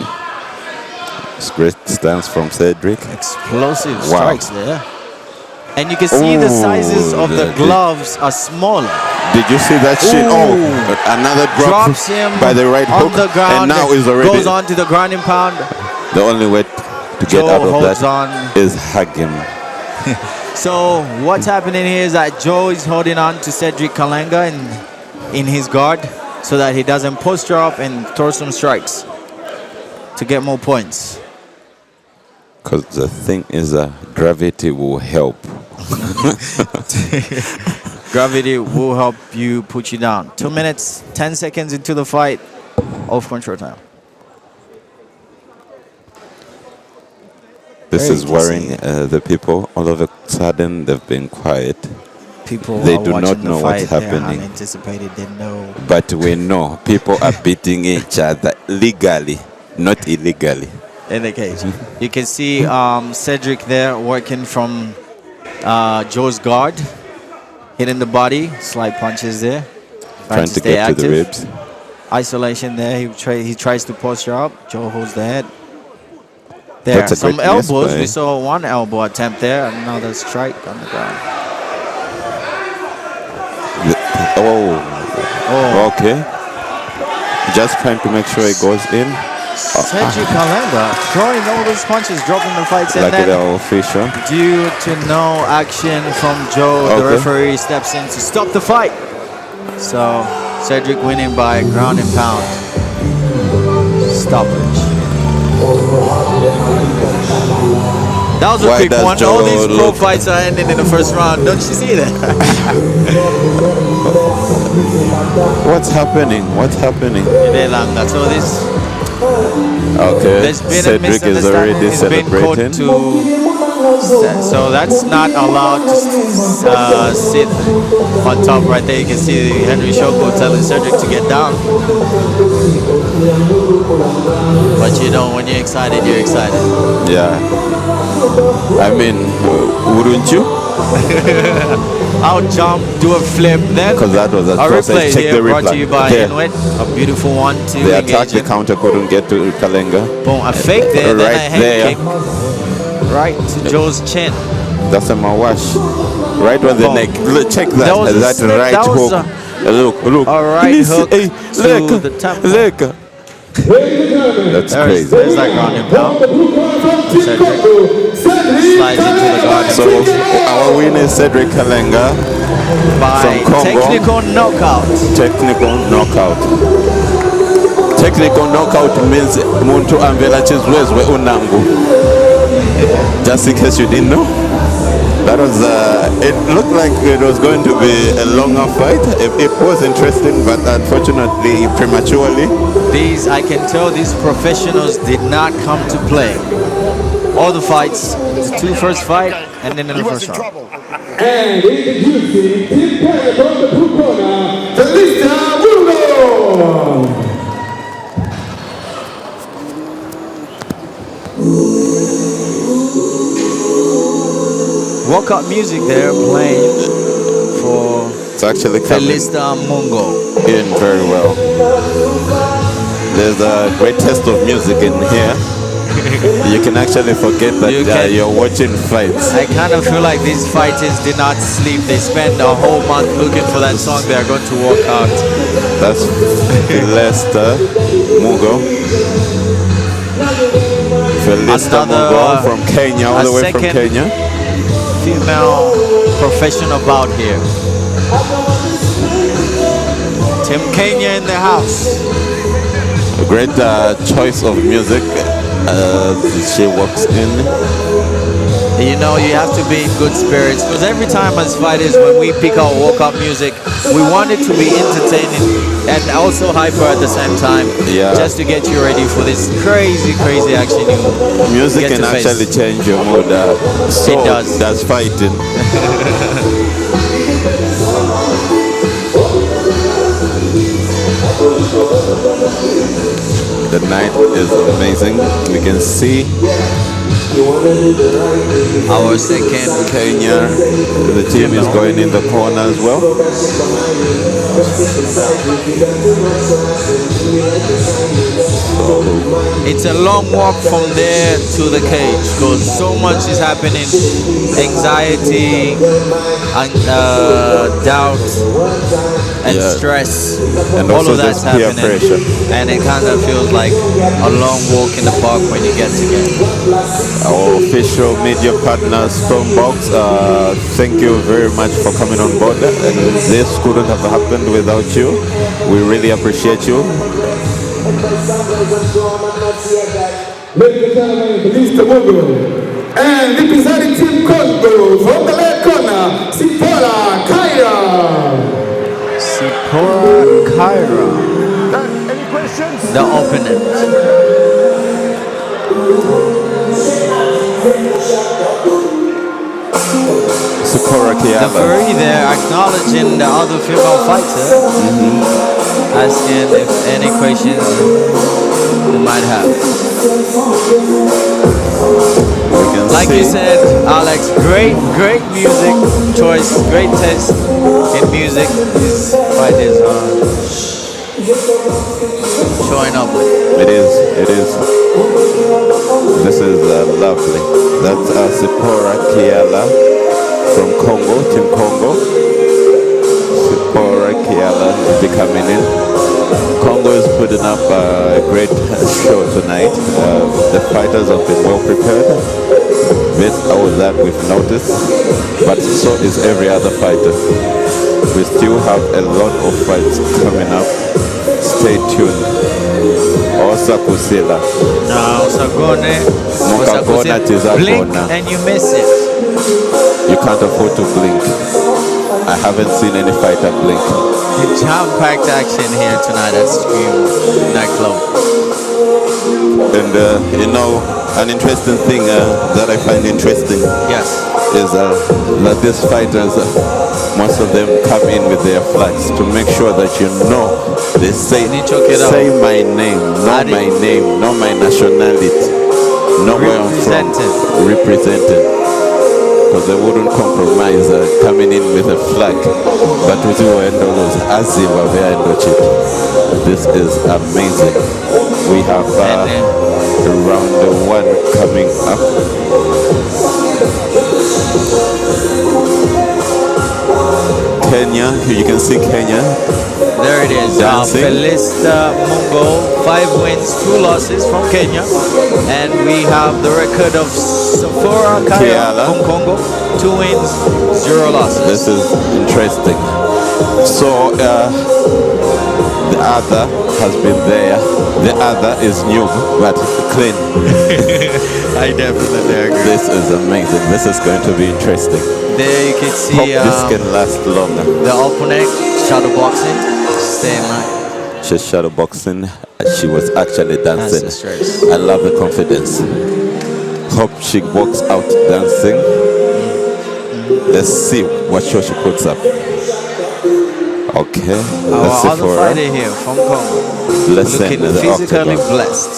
It's great stance from Cedric. explosive Wow. strikes there. And you can see the sizes of the gloves are smaller. Did you see that shit? Oh, Ooh. another drop Drops him by the right on hook, the ground. and now is already goes on to the ground and pound. the only way to get Joe out of holds that on. is hug him. So what's happening here is that Joe is holding on to Cedric Kalenga in his guard so that he doesn't posture up and throw some strikes to get more points. Because the thing is, gravity will help. Gravity will help you put you down. 2 minutes, 10 seconds into the fight. Off control time. This Very is worrying the people. All of a sudden, they've been quiet. People They are do watching not the know fight. what's They're happening. unanticipated. They know. But we know people are beating each other legally, not illegally. In the cage. You can see Cedric there working from Joe's guard, hitting the body, slight punches there. Trying to stay get to the active. ribs. Isolation there. He tries to posture up. Joe holds the head. There, That's a some great miss elbows. by- We saw one elbow attempt there, another strike on the ground. Oh, okay. Just trying to make sure it goes in. Cedric Kalenga throwing all those punches, dropping the fights, and Like then the official. due to no action from Joe, the Okay. referee steps in to stop the fight. So Cedric winning by ground and pound. Stoppage. That was a Why quick does one. Joe All these pro look- fights are ending in the first round. Don't you see that? What's happening? What's happening? So this Okay. there's been a Cedric is misunderstanding. already He's been called celebrating. to. So that's not allowed to sit on top right there. You can see Henry Shoko telling Cedric to get down. But you know, when you're excited, you're excited. Yeah. I mean, wouldn't you? I'll jump, do a flip, then Because that was a a process. replay Check here the brought to replay. you by Here. Inwit. A beautiful 1-2 They attacked the engagement. counter, couldn't get to Kalenga. Boom, a fake there, then a Right head there. kick. Right to Joe's chin. That's a mawash. Right on the Boom. neck. Look, check that. That was a That slip. right That was hook. Look. a right Listen, hook hey, to look, the temple. Look. That's crazy. There's that ground and pound. Cedric slides into the guard So our winner is Cedric Kalenga. by from Congo. technical knockout. Technical knockout. Technical knockout means muntu amvela chizwezwe unangu. Just in case you didn't know. That was, it looked like it was going to be a longer fight. It was interesting, but unfortunately, prematurely. These, I can tell, these professionals did not come to play. All the fights, the two first fight, and then in the first round. And introducing Tim Perry from the blue corner, Felista Bruno. Walkout music there playing for It's actually coming Felista Mungo. in very well. There's a great taste of music in here. You can actually forget that you're watching fights. I kind of feel like these fighters did not sleep. They spent a whole month looking for that song they are going to walk out. That's Lester Mugo. Felista Mugo from Kenya, all the way from Kenya. Female professional bout here. Team Kenya in the house. A great choice of music. She walks in. You know, you have to be in good spirits because every time as fighters, when we pick our walk-up music, we want it to be entertaining and also hyper at the same time. Yeah. Just to get you ready for this crazy action. Music can actually change your mood. So it does. That's fighting. The night is amazing. We can see our second Kenya. The team is going in the corner as well. It's a long walk from there to the cage because so much is happening. Anxiety, and doubt, and stress. And all also of that's peer happening. pressure. And it kind of feels like a long walk in the park when you get together. Our official media partner, Stormbox, thank you very much for coming on board. And this couldn't have happened without you. We really appreciate you. Ladies and gentlemen, Felista Mugo. And representing Team Congo from the left corner, Sipora Kaira. Sipora Kaira. Any questions? The opponent. Sipora The Kiala. furry there acknowledging the other female fighter, asking if any questions they might have. Like you said, Alex, great music choice, great taste in music. These fighters are showing up with. It is. This is lovely. That's Sipora Kiala from Congo, Team Congo. Sipora Kiala will be coming in. Congo is putting up a great show tonight. The fighters have been well prepared. This or that we've noticed, but so is every other fighter. We still have a lot of fights coming up. Stay tuned. Osa Kusila. Now, Osagone, blink and you miss it. You can't afford to blink. I haven't seen any fighter blink. Jam-packed action here tonight at Scream nightclub. And you know, an interesting thing that I find interesting Yes. is that these fighters, most of them come in with their flags to make sure that you know. They say my name, know my name, know my nationality, know where I'm from, represented. Because they wouldn't compromise coming in with a flag. But with you and those this is amazing. We have round one coming up. Kenya, you can see Kenya. There it is. Felista Mugo, 5 wins, 2 losses from Kenya. And we have the record of Sipora Kiala from Congo, 2 wins, 0 losses. This is interesting. So the other has been there. The other is new, but clean. I definitely agree. This is amazing. This is going to be interesting. There you can see Hope this can last longer. the opponent shadowboxing, staying live. She's shadowboxing. She was actually dancing. That's the stress. I love the confidence. Hope she walks out dancing. Let's see what show she puts up. Okay. Let's see Our other for fighter here from Congo, looking physically blessed.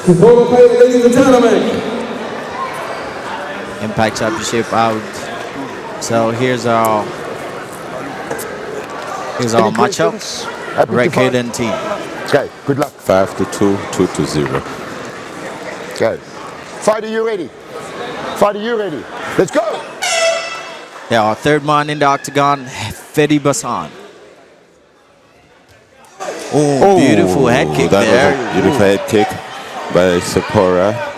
Sipora Kaira, ladies and gentlemen. Impact Championship out. So here's our matchup. Happy to Record fight. and team. Okay, good luck. 5-2, 2-0. Okay. Fighter, you ready? Fighter, you ready? Let's go! Yeah, our third man in the octagon, Fedi Bassan. Oh, beautiful head kick that there. was a beautiful head kick by Sapora.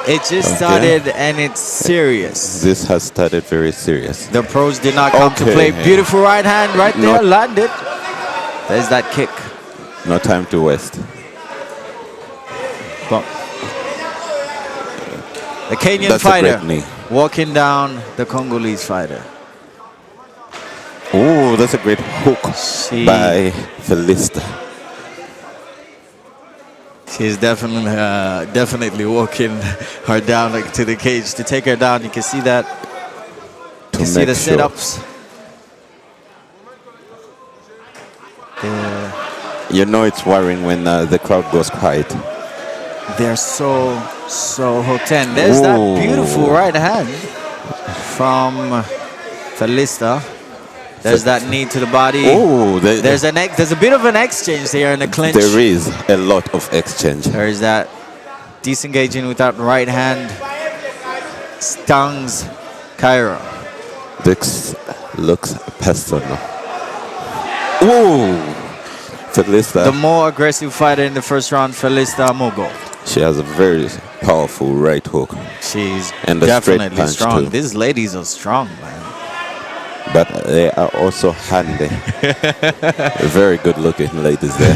It just started and it's serious. This has started very serious. The pros did not come to Okay. play. Beautiful right hand right there, Not- landed. There's that kick. No time to waste. Bump. The Kenyan That's a fighter great knee. walking down the Congolese fighter. Oh, that's a great hook She- by Felista. She's definitely walking her down like, to the cage to take her down. You can see that. You can see the make sure. sit-ups. You know it's worrying when the crowd goes quiet. They're so hot. There's that Ooh. beautiful right hand from Felista. There's that knee to the body. Oh, There's a bit of an exchange there in the clinch. there is a lot of exchange. There is that disengaging with that right hand. Stungs Kyra. This looks personal. Ooh, Felista. The more aggressive fighter in the first round, Felista Mogo. She has a very powerful right hook, She's And a straight definitely punch, strong. too. These ladies are strong, man. but they are also handy. Very good looking ladies there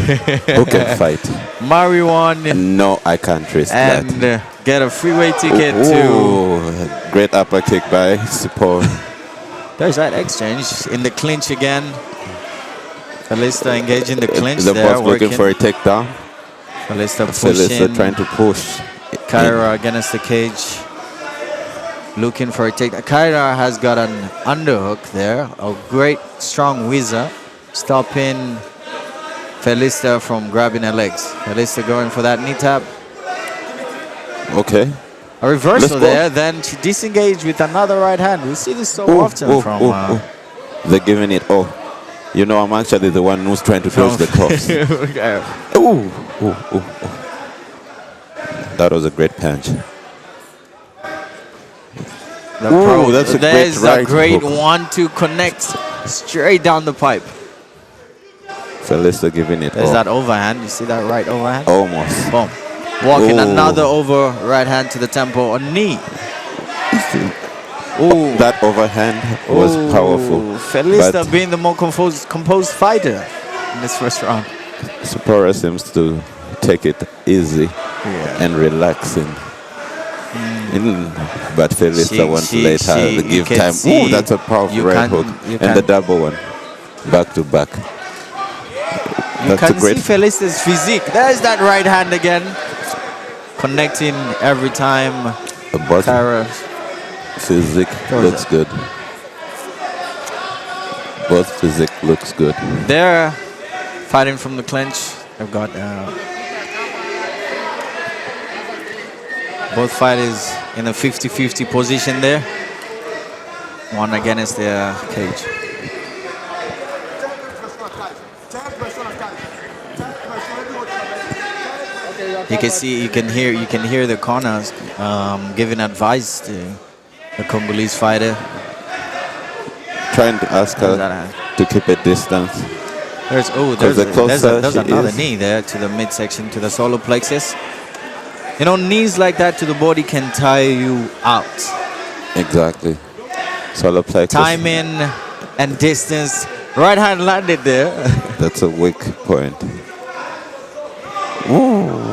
who can fight. Mari won No, I can't risk and that. get a freeway ticket to. Ooh, great upper kick by Sipor. There's that exchange in the clinch again. Felista engaging the clinch The there, boss looking working. for a takedown. Felista Felista pushing. trying to push. Kyra against the cage, looking for a takedown. Kyra has got an underhook there, a great strong whizzer, stopping Felista from grabbing her legs. Felista going for that knee tap. Okay. A reversal Let's go. there, then she disengaged with another right hand. We see this so Ooh, often ooh, from. ooh, ooh. They're giving it all. You know, I'm actually the one who's trying to dodge the cross. Ooh, ooh, ooh, ooh. That was a great punch. Ooh, that's a great There's right a great hook. 1-2 connect straight down the pipe. Felista giving it There's all. that overhand. You see that right overhand? Almost. Boom. Walking Ooh. another over right hand to the temple, a knee. Ooh. That overhand was Ooh. powerful. Felista But being the more composed fighter in this first round. Sapora seems to take it easy and relaxing. But Felista wants to let her you give can time. see- Ooh, that's a powerful you right can- hook. you And the can- double one. Back to back. You That's a can great see Felista's physique. There's that right hand again. Connecting every time. both Kyra. physique Throws looks it. good. Both physique looks good. They're fighting from the clinch. They've got both fighters in a 50-50 position there. One against the cage. You can see, you can hear the corners giving advice to the Congolese fighter. Trying to ask How's that her hand? to keep a distance. There's the closer there's she another is- knee there to the midsection, to the solar plexus. You know, knees like that to the body can tire you out. Exactly. Solar plexus. Timing and distance. Right hand landed there. That's a weak point.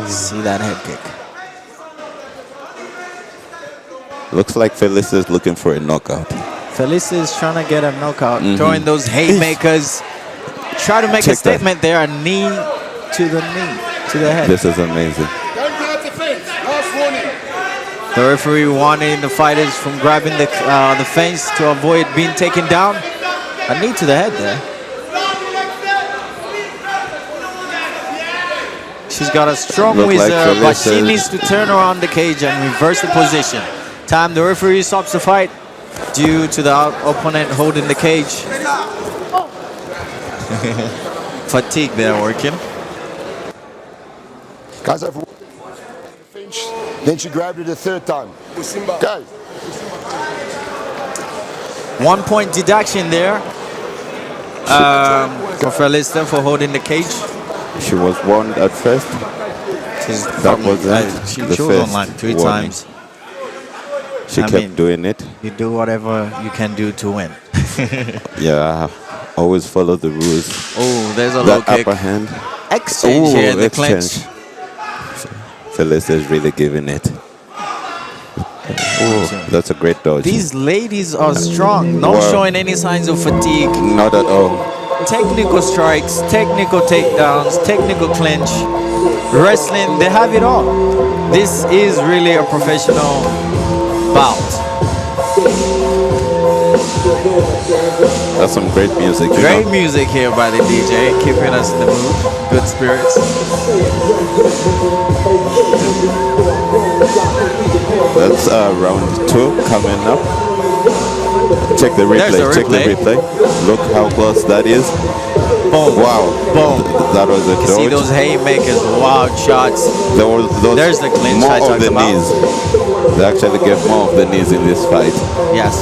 See that head kick. Looks like Felista is looking for a knockout. Felista is trying to get a knockout, throwing those haymakers. Try to make a Check that. statement there. A knee to the head. This is amazing. Don't grab the fence. Last warning. The referee warning the fighters from grabbing the fence to avoid being taken down. A knee to the head there. She's got a strong Look like whizzer, but she Felista- needs to turn around the cage and reverse the position. Time the referee stops the fight due to the opponent holding the cage. Fatigue there working. Guys, I've Finch. Then she grabbed it the third time. Guys. 1 point deduction there. For Felista for holding the cage. She was warned at first. That was it. She The chose first online 3 warning. times. She I kept mean- doing it. You do whatever you can do to win. Yeah, always follow the rules. Oh, there's a low That kick. upper hand. Exchange Ooh, here in the exchange. clinch. Felista is really giving it. Ooh, that's a great dodge. These ladies are strong, not Wow. showing any signs of fatigue. Not at all. Technical strikes, technical takedowns, technical clinch, wrestling, they have it all. This is really a professional bout. That's some great music. You Great know? music here by the DJ, keeping us in the mood, good spirits. That's round 2 coming up. Check the There's replay. the Check the replay. replay. Look how close that is. Boom. Wow. Boom. That was a You see dodge. those haymakers, wild shots. There was those There's the clinch more I of talked the about. knees. They actually gave more of the knees in this fight. Yes.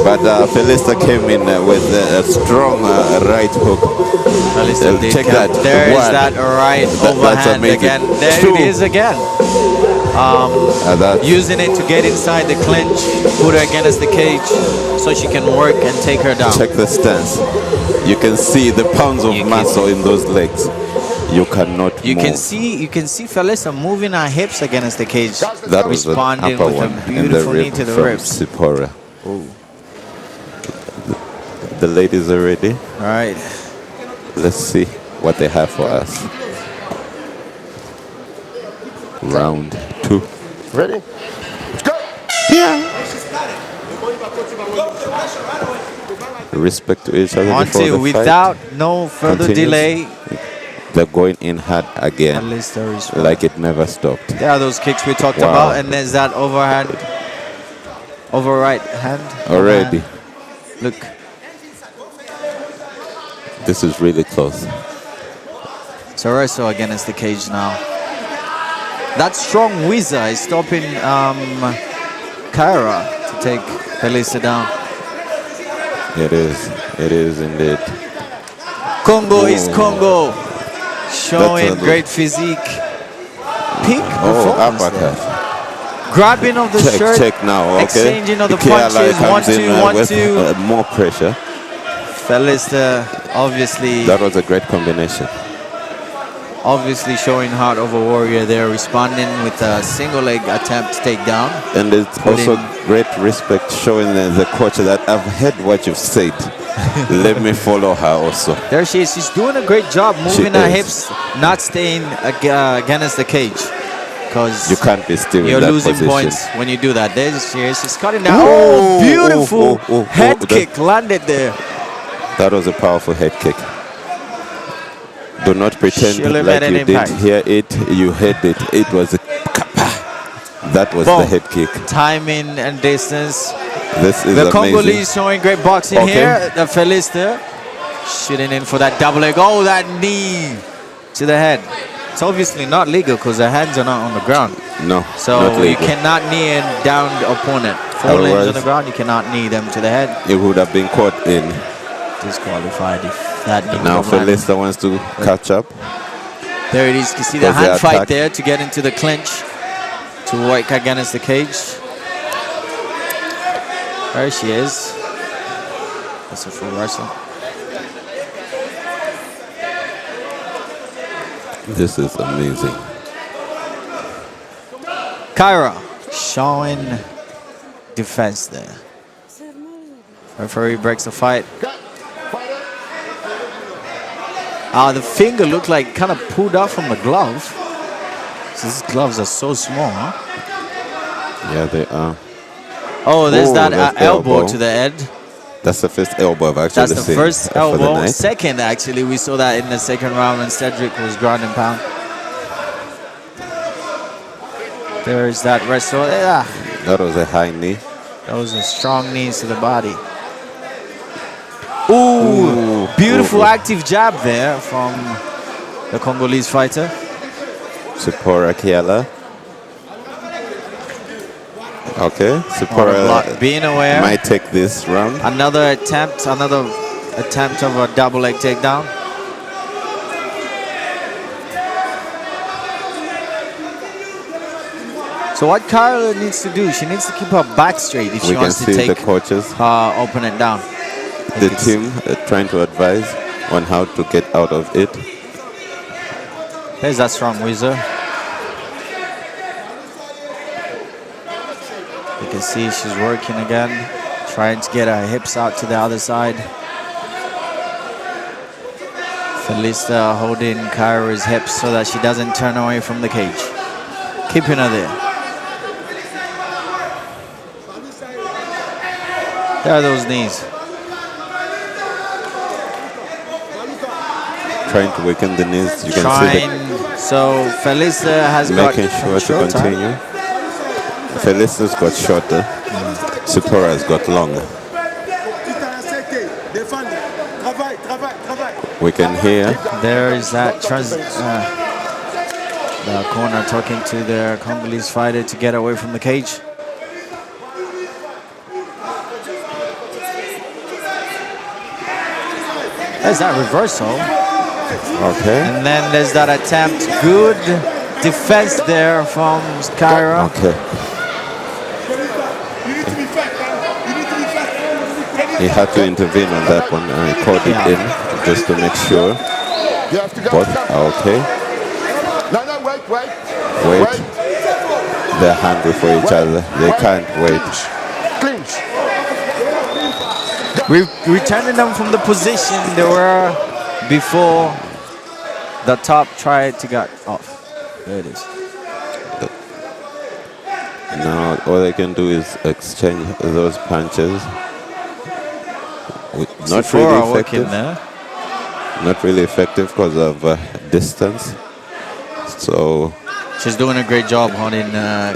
But Felista came in with a strong right hook. Felista did check count. that. There is One. that right That's overhand amazing. again. There Two. it is again. That, Using it to get inside the clinch, put her against the cage so she can work and take her down. check the stance. You can see the pounds of You can- muscle in those legs. You cannot You move. can see Felista moving her hips against the cage, That was an responding upper with a one in the beautiful knee rib to the from ribs. Sipora. The ladies are ready. All right. Let's see what they have for us. Round 2. Ready? Go! Respect to each other On before to the without no further Continues. delay. fight. They're going in hard again, Felista responds. like it never stopped. There are those kicks we talked Wow. about, and there's that overhand, over right hand. Already, overhand. Look, this is really close. Cerezo against the cage now. That strong whizzer is stopping Kyra to take Felista down. It is indeed. Congo is Ooh. Congo, showing That's a- great physique. Peak Oh, performance there. uppercut. Grabbing of the Check, shirt, check now, okay. exchanging of the Kiala punches, comes 1-2, in, 1-2. with more pressure. Felista obviously That was a great combination. Obviously showing heart of a warrior there, responding with a single leg attempt takedown. And it's Put also in- great respect showing the coach that I've heard what you've said. Let me follow her also. There she is. She's doing a great job moving She her is. hips, not staying against the cage. Because You can't be still you're in that losing position. points when you do that. There she is. She's cutting down. Oh, Oh, beautiful head that- kick landed there. That was a powerful head kick. Do not pretend She'll have like had an you impact. didn't hear it. You heard it. It was a kapa. That was Boom. the head kick. Timing and distance. This is The amazing. Congolese showing great boxing Okay. here. The Felista shooting in for that double leg. Oh, that knee to the head. It's obviously not legal because the hands are not on the ground. No, So not you legal. cannot knee and down the opponent. Four limbs on Otherwise- the ground, you cannot knee them to the head. It would have been caught in. Disqualified if that knee Now would have landed. Felista wants to catch up. There it is. You see the Because they hand fight attack. there to get into the clinch to work against the cage. There she is. That's a full wrestle. This is amazing. Kyra showing defense there. Referee breaks the fight. The finger looked like kind of pulled out from the glove. These gloves are so small, huh? Yeah, they are. Oh, there's Oh, that that's elbow elbow. to the head. That's the first elbow I've actually That's the seen first for the elbow. night. Second, actually, we saw that in the second round when Cedric was ground and pound. There's that wrestle. Yeah, That was a high knee. those are strong knees to the body. Ooh, beautiful ooh. active jab there from the Congolese fighter. Zipporah Kiala. Okay, On the Zipporah block, being aware. might take this round. Another attempt of a double leg takedown. So what Carla needs to do, she needs to keep her back straight if We she can wants to see the take coaches, her opponent down. the team trying to advise on how to get out of it. There's that strong whizzer. You can see she's working again, trying to get her hips out to the other side. Felista holding Kyra's hips so that she doesn't turn away from the cage. Keeping her there. There are those knees. Trying to weaken the knees. You can see So Felista has got making sure to short time. continue. Felista's got shorter. Zipporah's got longer. We can hear There is that the corner talking to the Congolese fighter to get away from the cage. There's that reversal. Okay. And then there's that attempt. Good defense there from Kyra. Okay. He had to intervene on that one and he called it in just to make sure. You have to go. But okay. No, wait. Wait. They're hungry for each other. They can't wait. Clinch. Returning them from the position they were before the top tried to get off. There it is. Now all they can do is exchange those punches. Not Sephora really working effective. there. Not really effective because of distance. So She's doing a great job holding,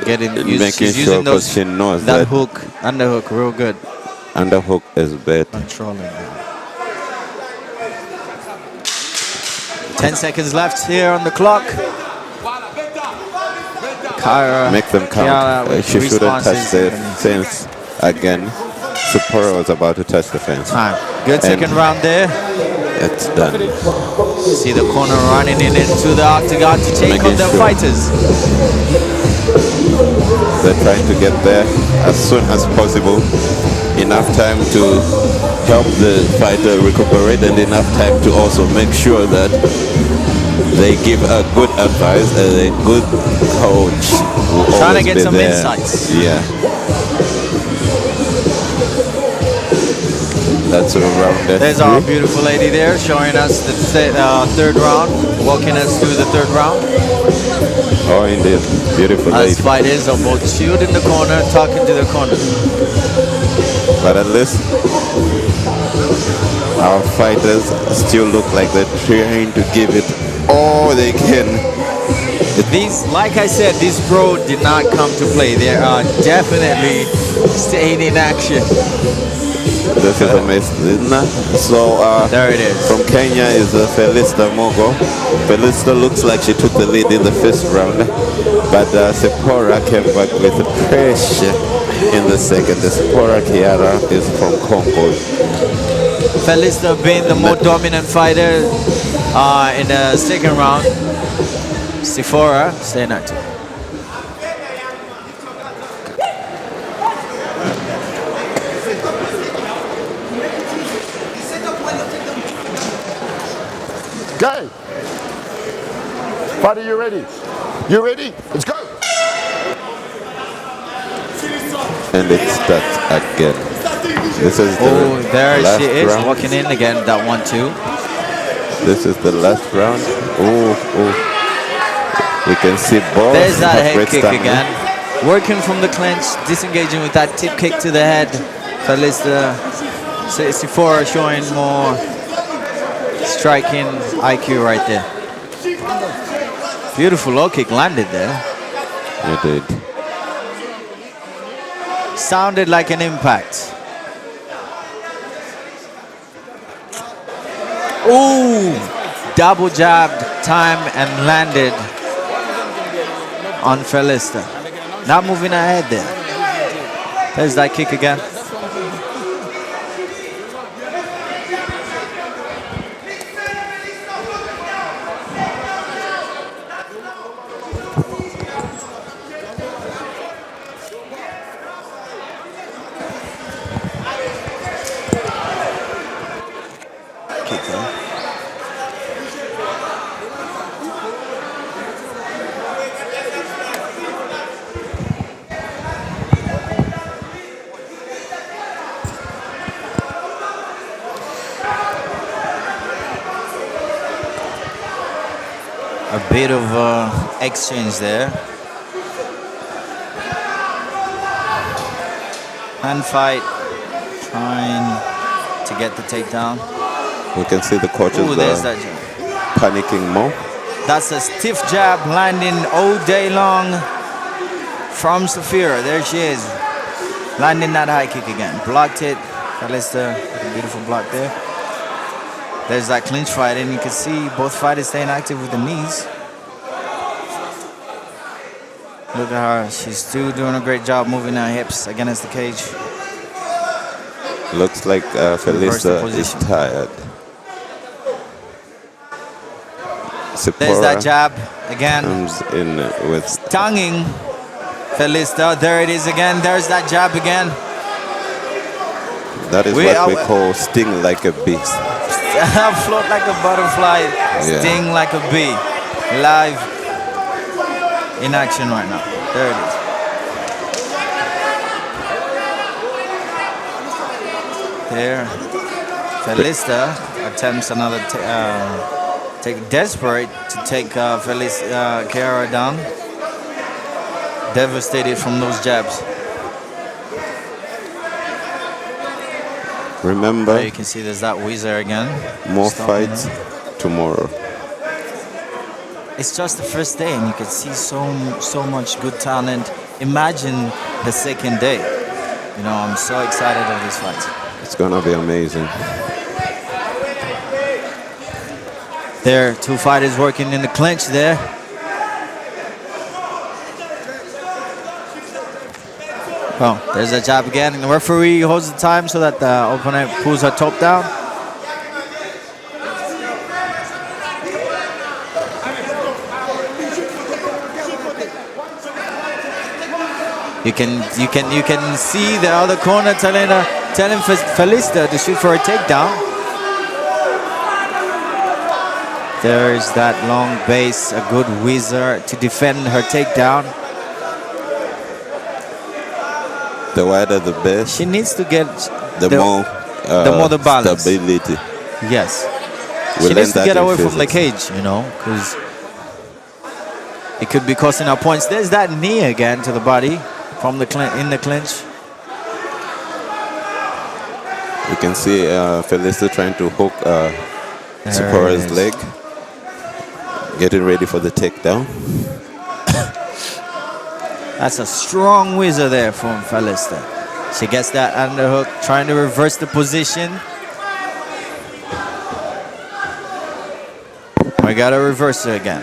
getting used. making She's sure using those because she knows that that hook, underhook, real good. underhook is better. Controlling. 10 seconds left here on the clock. Kyra, Make them count. Kiara with She shouldn't touch responses. the fence again. Zipporah was about to touch the fence. Time. Good And- second round there. It's done. See the corner running in into the octagon to take Making on their sure. fighters. They're trying to get there as soon as possible. Enough time to help the fighter recuperate and enough time to also make sure that they give a good advice and a good coach will Trying to always get be some there. insights. Yeah. That's around that. There's our beautiful lady there showing us the third round, walking us through the third round. Oh, indeed. Beautiful As lady. fighters are both chilled in the corner, talking to the corner. But at least our fighters still look like they're trying to give it all they can. These, like I said, these pro did not come to play. They are definitely staying in action. This is amazing. So There it is. from Kenya is Felista Mogo. Felista looks like she took the lead in the first round, but Zipporah came back with pressure in the second. The Zipporah Kiara is from Congo. Felista being the more dominant fighter in the second round. Sephora staying active. Go. Fighter, you ready? You ready? Let's go. And it starts again. This is the Oh, there last she is, round. walking in again, that 1-2. This is the last round. Oh. We can see both. There's that have head great kick stamina. again. Working from the clinch, disengaging with that tip kick to the head. Felista Sephora showing more striking IQ right there. Beautiful low kick landed there. It did. Sounded like an impact. Ooh, double jabbed time and landed on Felista. Not moving ahead there. There's that kick again. Kick there. A bit of exchange there. Hand fight, trying to get the takedown. We can see the coaches Ooh, there's that jab. panicking more. That's a stiff jab landing all day long from Safira. There she is, landing that high kick again. Blocked it. Felista, a beautiful block there. There's that clinch fight, and you can see both fighters staying active with the knees. Look at her. She's still doing a great job moving her hips against the cage. Looks like Felista is tired. There's that jab again. Comes in with Tonguing Felista. There it is again. There's that jab again. that is what we call sting like a beast. Float like a butterfly, sting like a bee. Live in action right now. There it is. There. Felista attempts another desperate to take Kiara down. Devastated from those jabs. Remember, There you can see there's that whizzer again. more Stopping fights her. tomorrow. It's just the first day, and you can see so much good talent. Imagine the second day. You know, I'm so excited of this fight. It's gonna be amazing. There, two fighters working in the clinch there. Well, there's a jab again, and the referee holds the time so that the opponent pulls her top down. You can see the other corner telling Felista to shoot for a takedown. There's that long base, a good whizzer to defend her takedown. The wider the base, She needs to get the more the balance. stability. Yes. We She needs learned to that get in away from the physics. cage, you know, because it could be costing her points. There's that knee again to the body from the in the clinch. You can see Felista trying to hook Sapora's it is. leg, getting ready for the takedown. That's a strong whizzer there from Felista. She gets that underhook, trying to reverse the position. We got to reverse it again.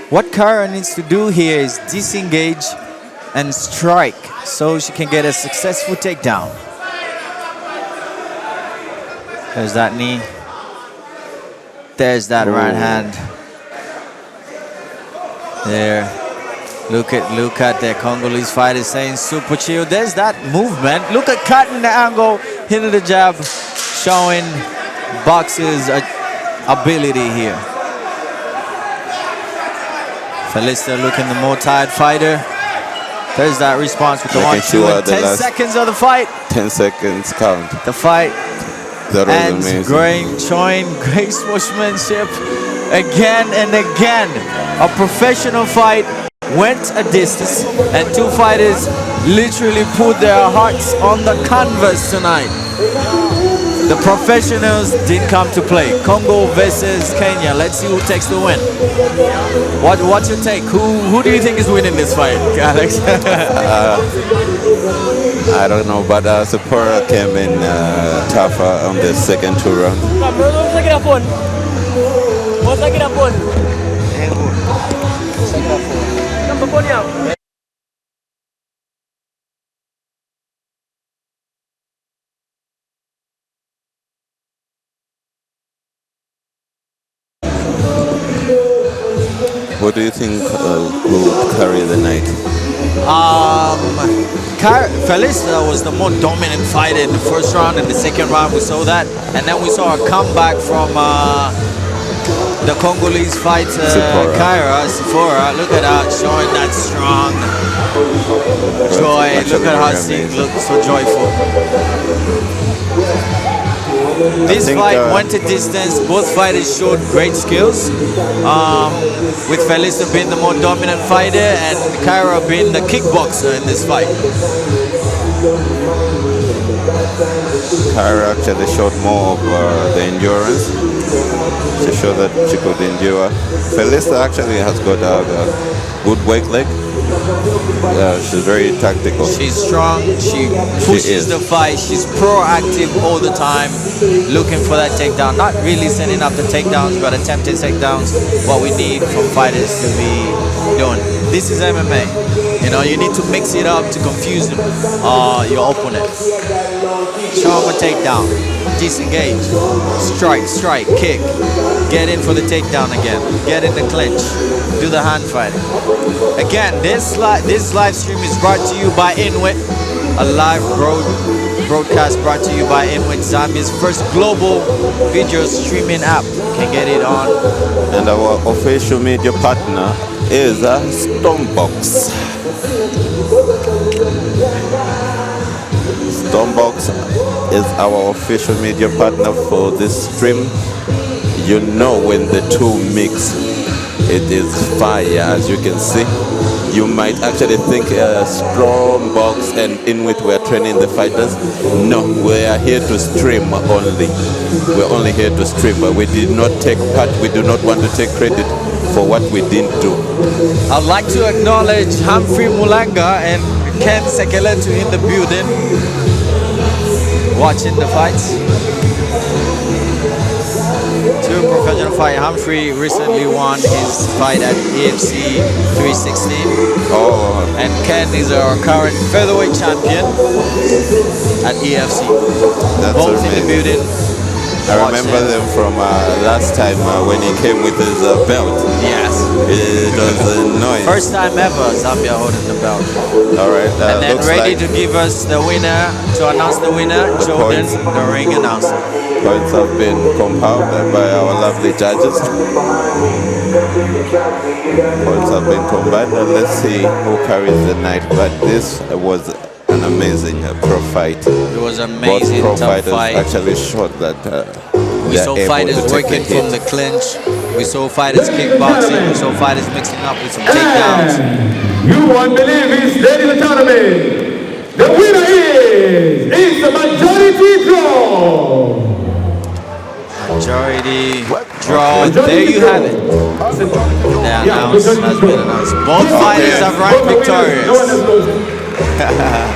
What Kara needs to do here is disengage and strike so she can get a successful takedown. There's that knee. There's that right hand. There. Look at the Congolese fighter saying super chill. There's that movement. Look at cutting the angle, hitting the jab, showing boxer's ability here. Felista looking the more tired fighter. There's that response with the Making 1-2 sure in the 10 last seconds of the fight. 10 seconds count. The fight That was ends amazing. showing great sportsmanship again and again. A professional fight went a distance, and two fighters literally put their hearts on the canvas tonight. The professionals didn't come to play. Congo versus Kenya. Let's see who takes the win. What's your take? Who do you think is winning this fight, Alex? I don't know, but Sephora came in tougher on the second 2 rounds. What do you think will carry the night? Felista was the more dominant fighter in the first round. In the second round, we saw that. And then we saw a comeback from the Congolese fighter, Sephora. Look at that, showing that strong joy. Look at how she looks so joyful. This fight went a distance. Both fighters showed great skills. With Felista being the more dominant fighter and Kyra being the kickboxer in this fight. Kyra actually showed more of the endurance. She showed that she could endure. Felista actually has got a good weight leg. She's very tactical. She's strong. She pushes the fight. She's proactive all the time, looking for that takedown. Not really setting up the takedowns, but attempting takedowns. What we need from fighters to be doing. This is MMA. You know, you need to mix it up to confuse your opponent. Show him a takedown. Disengage. Strike, kick. Get in for the takedown again. Get in the clinch. Do the hand fighting. Again, this live stream is brought to you by Inwit, a live broadcast brought to you by Inwit, Zambia's first global video streaming app. You can get it on. And our official media partner is Stormbox. Stormbox is our official media partner for this stream. You know when the two mix, it is fire, as you can see. You might actually think Stormbox and Inwit were training the fighters. No, we are here to stream only. We're only here to stream, but we did not take part. We do not want to take credit for what we didn't do. I'd like to acknowledge Humphrey Mulanga and Ken Sekeletu in the building, watching the fights. Two professional fight. Humphrey recently won his fight at EFC 316. And Ken is our current featherweight champion at EFC. That's both amazing. in the building. I remember them from last time when he came with his belt. Yes. It was a noise. First time ever Zambia holding the belt. All right. And then looks ready like to give us the winner, to announce the winner, Jordan, the ring announcer. points have been compiled by our lovely judges. Points have been combined, and let's see who carries the night. But this was an amazing pro fight. It was amazing. Both pro tough fighters fight. actually showed that We saw fighters working from the clinch. We saw fighters kickboxing. We saw fighters mixing up with some takedowns. You won't believe it, ladies and gentlemen. The winner is the majority draw. Majority draw. There you have it. The announce has been announced. Both fighters have run victorious.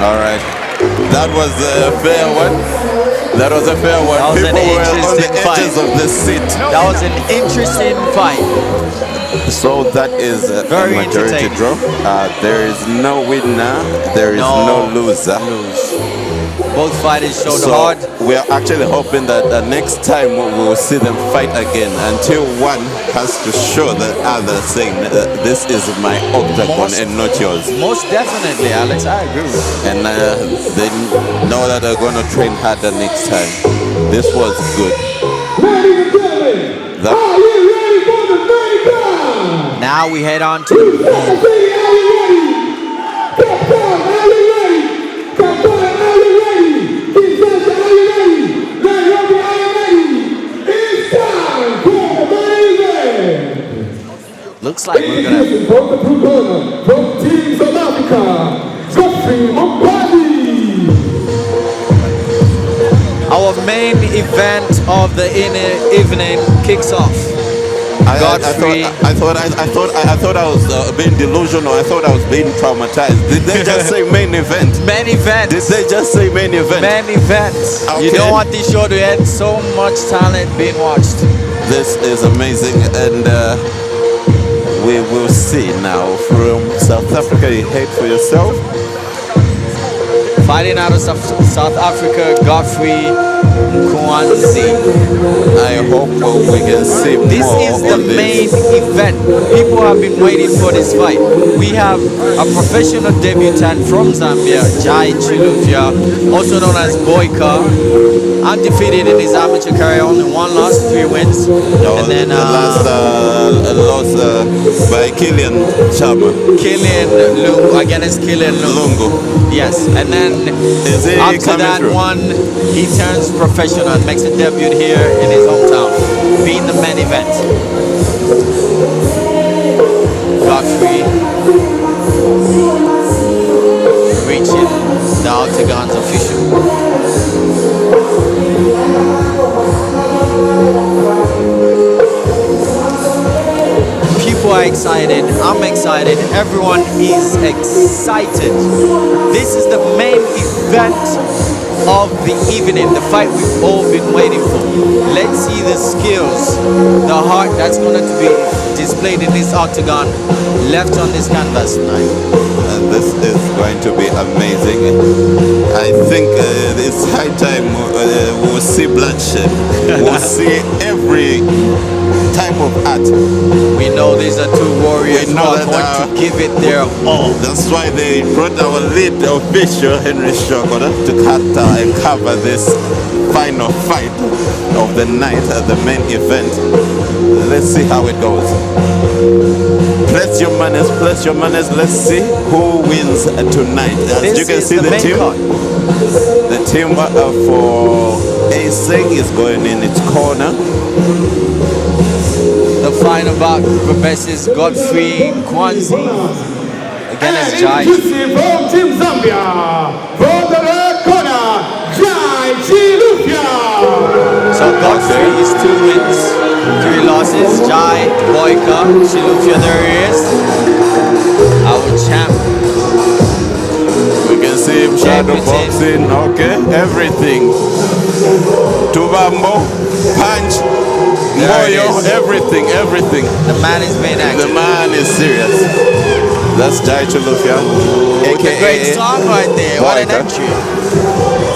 All right. That was a fair one. That was a fair one. That was an People were on the interesting fight. edges of the seat. That was an interesting fight. So that is a Very majority entertaining. draw. There is no winner. There is no loser. Both fighters showed So hard. we are actually hoping that next time we will see them fight again until one has to show the other saying this is my octagon and not yours. Most definitely, Alex. I agree with you. And they know that they're going to train harder next time. This was good. Ladies and gentlemen, That- are you ready for the main round? Now we head on to the Are you ready? Captain, are you ready? Captain, are you ready? Kinshasa, are you ready? Nairobi, are you ready? It's time for the main event. looks like we're gonna. Introducing from the blue corner, from Team South Africa, Godfrey Mopani. Our our main event of the evening kicks off. Godfrey. I thought I was being delusional. I thought I was being traumatized. Did they just say main event? Main event. Did they just say main event? Main event. You Okay. don't want this show to end. So much talent being watched. This is amazing, and we will see now from South Africa. You hate for yourself. Fighting out of South Africa, Godfrey Mkhwanzi. I hope we can see This more is the on this. main event. People have been waiting for this fight. We have a professional debutant from Zambia, Jai Chilufya, also known as Boyka, undefeated in his amateur career, only 1 loss, 3 wins. No, And then the last loss by Killian Chama Killian Lungu against Killian Lungu. Lungu. Yes, and then Is he after coming that through? one, he turns professional and makes a debut here in his hometown, being the main event. Godfrey reaching the Octagon's official. People are excited. I'm excited. Everyone is excited. This is the main event of the evening, the fight we've all been waiting for. Let's see the skills, the heart that's going to be displayed in this octagon, left on this canvas tonight. This is going to be amazing. I think it's high time we'll see bloodshed. We'll see every type of art. We know these are two warriors We who know are that, going to give it their all. That's why they brought our lead official, Henry Shokoda, to cover this final fight of the night at the main event. Let's see how it goes. Place your monies, place your monies. Let's see who wins tonight. As This you can is see, the the main team, card. the team for Asing is going in its corner. The final bout versus Godfrey Mkhwanzi against Jai. Introducing from Team Zambia, from the red corner, Jai Chilufya. So Godfrey is 2 wins, 3 losses. Jai, Boyka, Chilufya, there he is. Our champ. We can see him shadow Everything. boxing, okay, everything. Tubambo, punch, There it Moyo, is. everything, everything. The man is being The active. man is serious. That's Jai Chilufya, With a great aka song right there. What an Boyka. entry.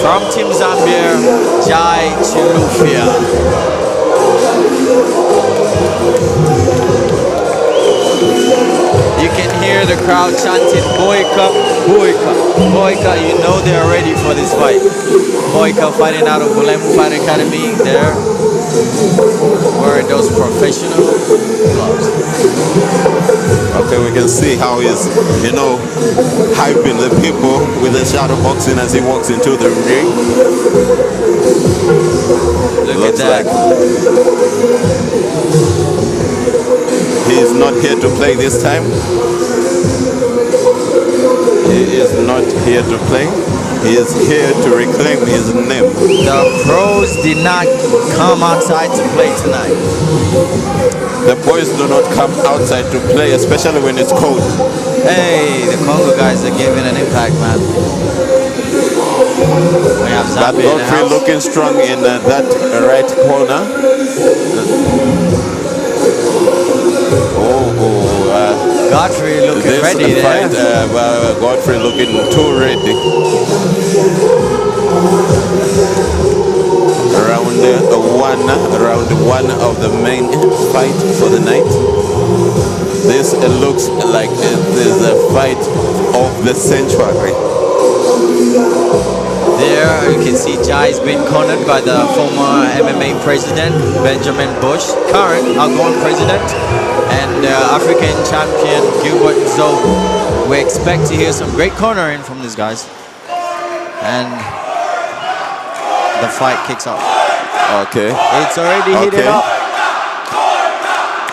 From Team Zambia, Jai Chilufya. You can hear the crowd chanting Boyka, Boyka, Boyka. You know they are ready for this fight. Boyka fighting out of Bulemu Fight Academy there, wearing those professional gloves. Okay, we can see how he's, hyping the people with the shadow boxing as he walks into the ring. Look Looks at that. He's not here to play this time. He is not here to play. He is here to reclaim his name. The pros did not come outside to play tonight. The boys do not come outside to play, especially when it's cold. Hey, the Congo guys are giving an impact, man. We have But Zambia in the Godfrey house. looking strong in that right corner. Godfrey looking This ready fight, there. Godfrey looking too ready. Round one of the main fight for the night. This looks like it is a fight of the century. There you can see Jai's been cornered by the former MMA president Benjamin Bush, current outgoing president, and African champion Gilbert Zobo. We expect to hear some great cornering from these guys. And the fight kicks off. Okay. It's already heated Okay. up.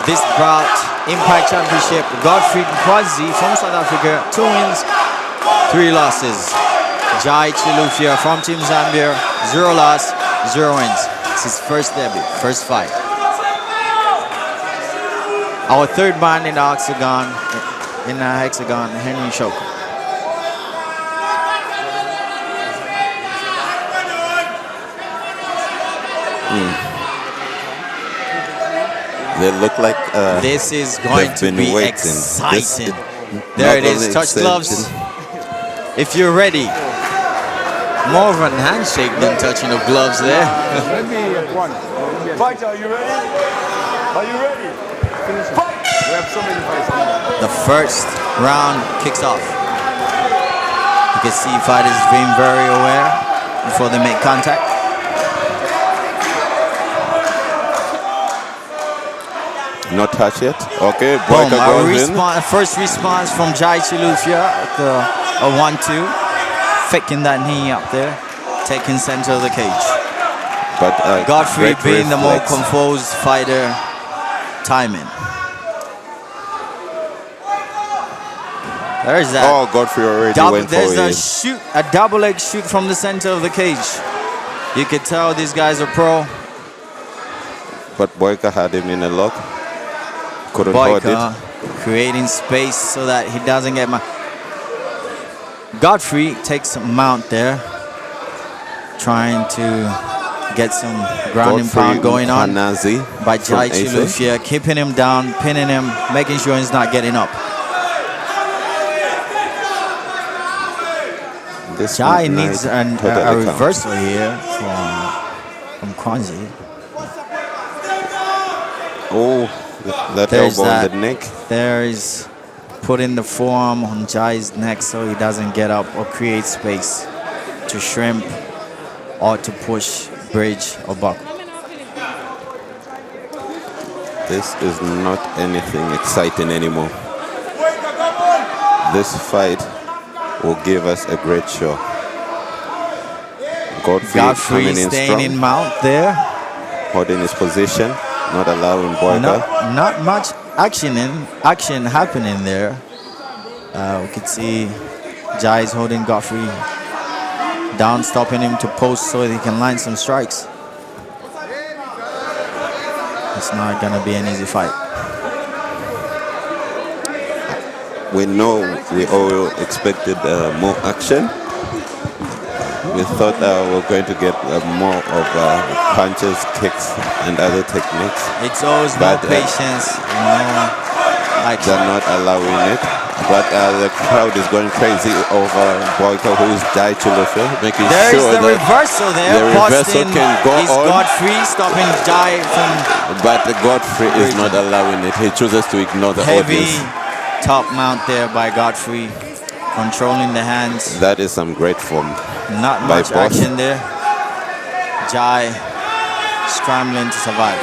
This bout, Impact Championship, Godfrey Mkhwanzi from South Africa, 2 wins, 3 losses. Jai Chilufya from Team Zambia, 0 loss, 0 wins. It's his first debut, first fight. Our third man in the octagon, Henry Shoka. They look like This is going they've to been be waiting. exciting. This- There not it is. only Touch gloves. exciting. If you're ready. More of a handshake than touching of gloves there. Fighter, are you ready? Are you ready? Fight! We have so many fights. The first round kicks off. You can see fighters being very aware before they make contact. Not touch yet. Okay, Boom, Boyka goes in. a first response from Jai Chilufya at a 1-2. Faking that knee up there. Taking center of the cage. But Godfrey great being the more reflex. composed fighter, timing. There's that. Oh, Godfrey already went for There's it. a double leg shoot from the center of the cage. You could tell these guys are pro. But Boyka had him in a lock. Couldn't hold Boyka it. creating space so that he doesn't get Godfrey takes a mount there, trying to get some ground and pound going on Hanazi by from Jai ASA. Chilufya, keeping him down, pinning him, making sure he's not getting up. This Jai night needs totally a counts. reversal here from Kwanzi. Oh, that There's elbow that. on the neck. There is putting the forearm on Jai's neck so he doesn't get up or create space to shrimp or to push, bridge, or buckle. This is not anything exciting anymore. This fight will give us a great show. Godfrey Godfrey coming in staying strong, in mount there. holding his position, not allowing Boyka. Not much action happening there. We could see Jai's holding Godfrey down, stopping him to post so he can line some strikes. It's not gonna be an easy fight. We know we all expected more action. We thought we're going to get more of punches, kicks, and other techniques. It's always no But, patience, action. They're not allowing it. But the crowd is going crazy over Boyka, who is Jai Chilufya, making There is sure the that reversal there. the reversal Boston can go is on. Godfrey stopping Jai from But Godfrey is not allowing it. He chooses to ignore the heavy audience. top mount there by Godfrey, controlling the hands. That is some great form. Not by much Boss. action there. Jai scrambling to survive.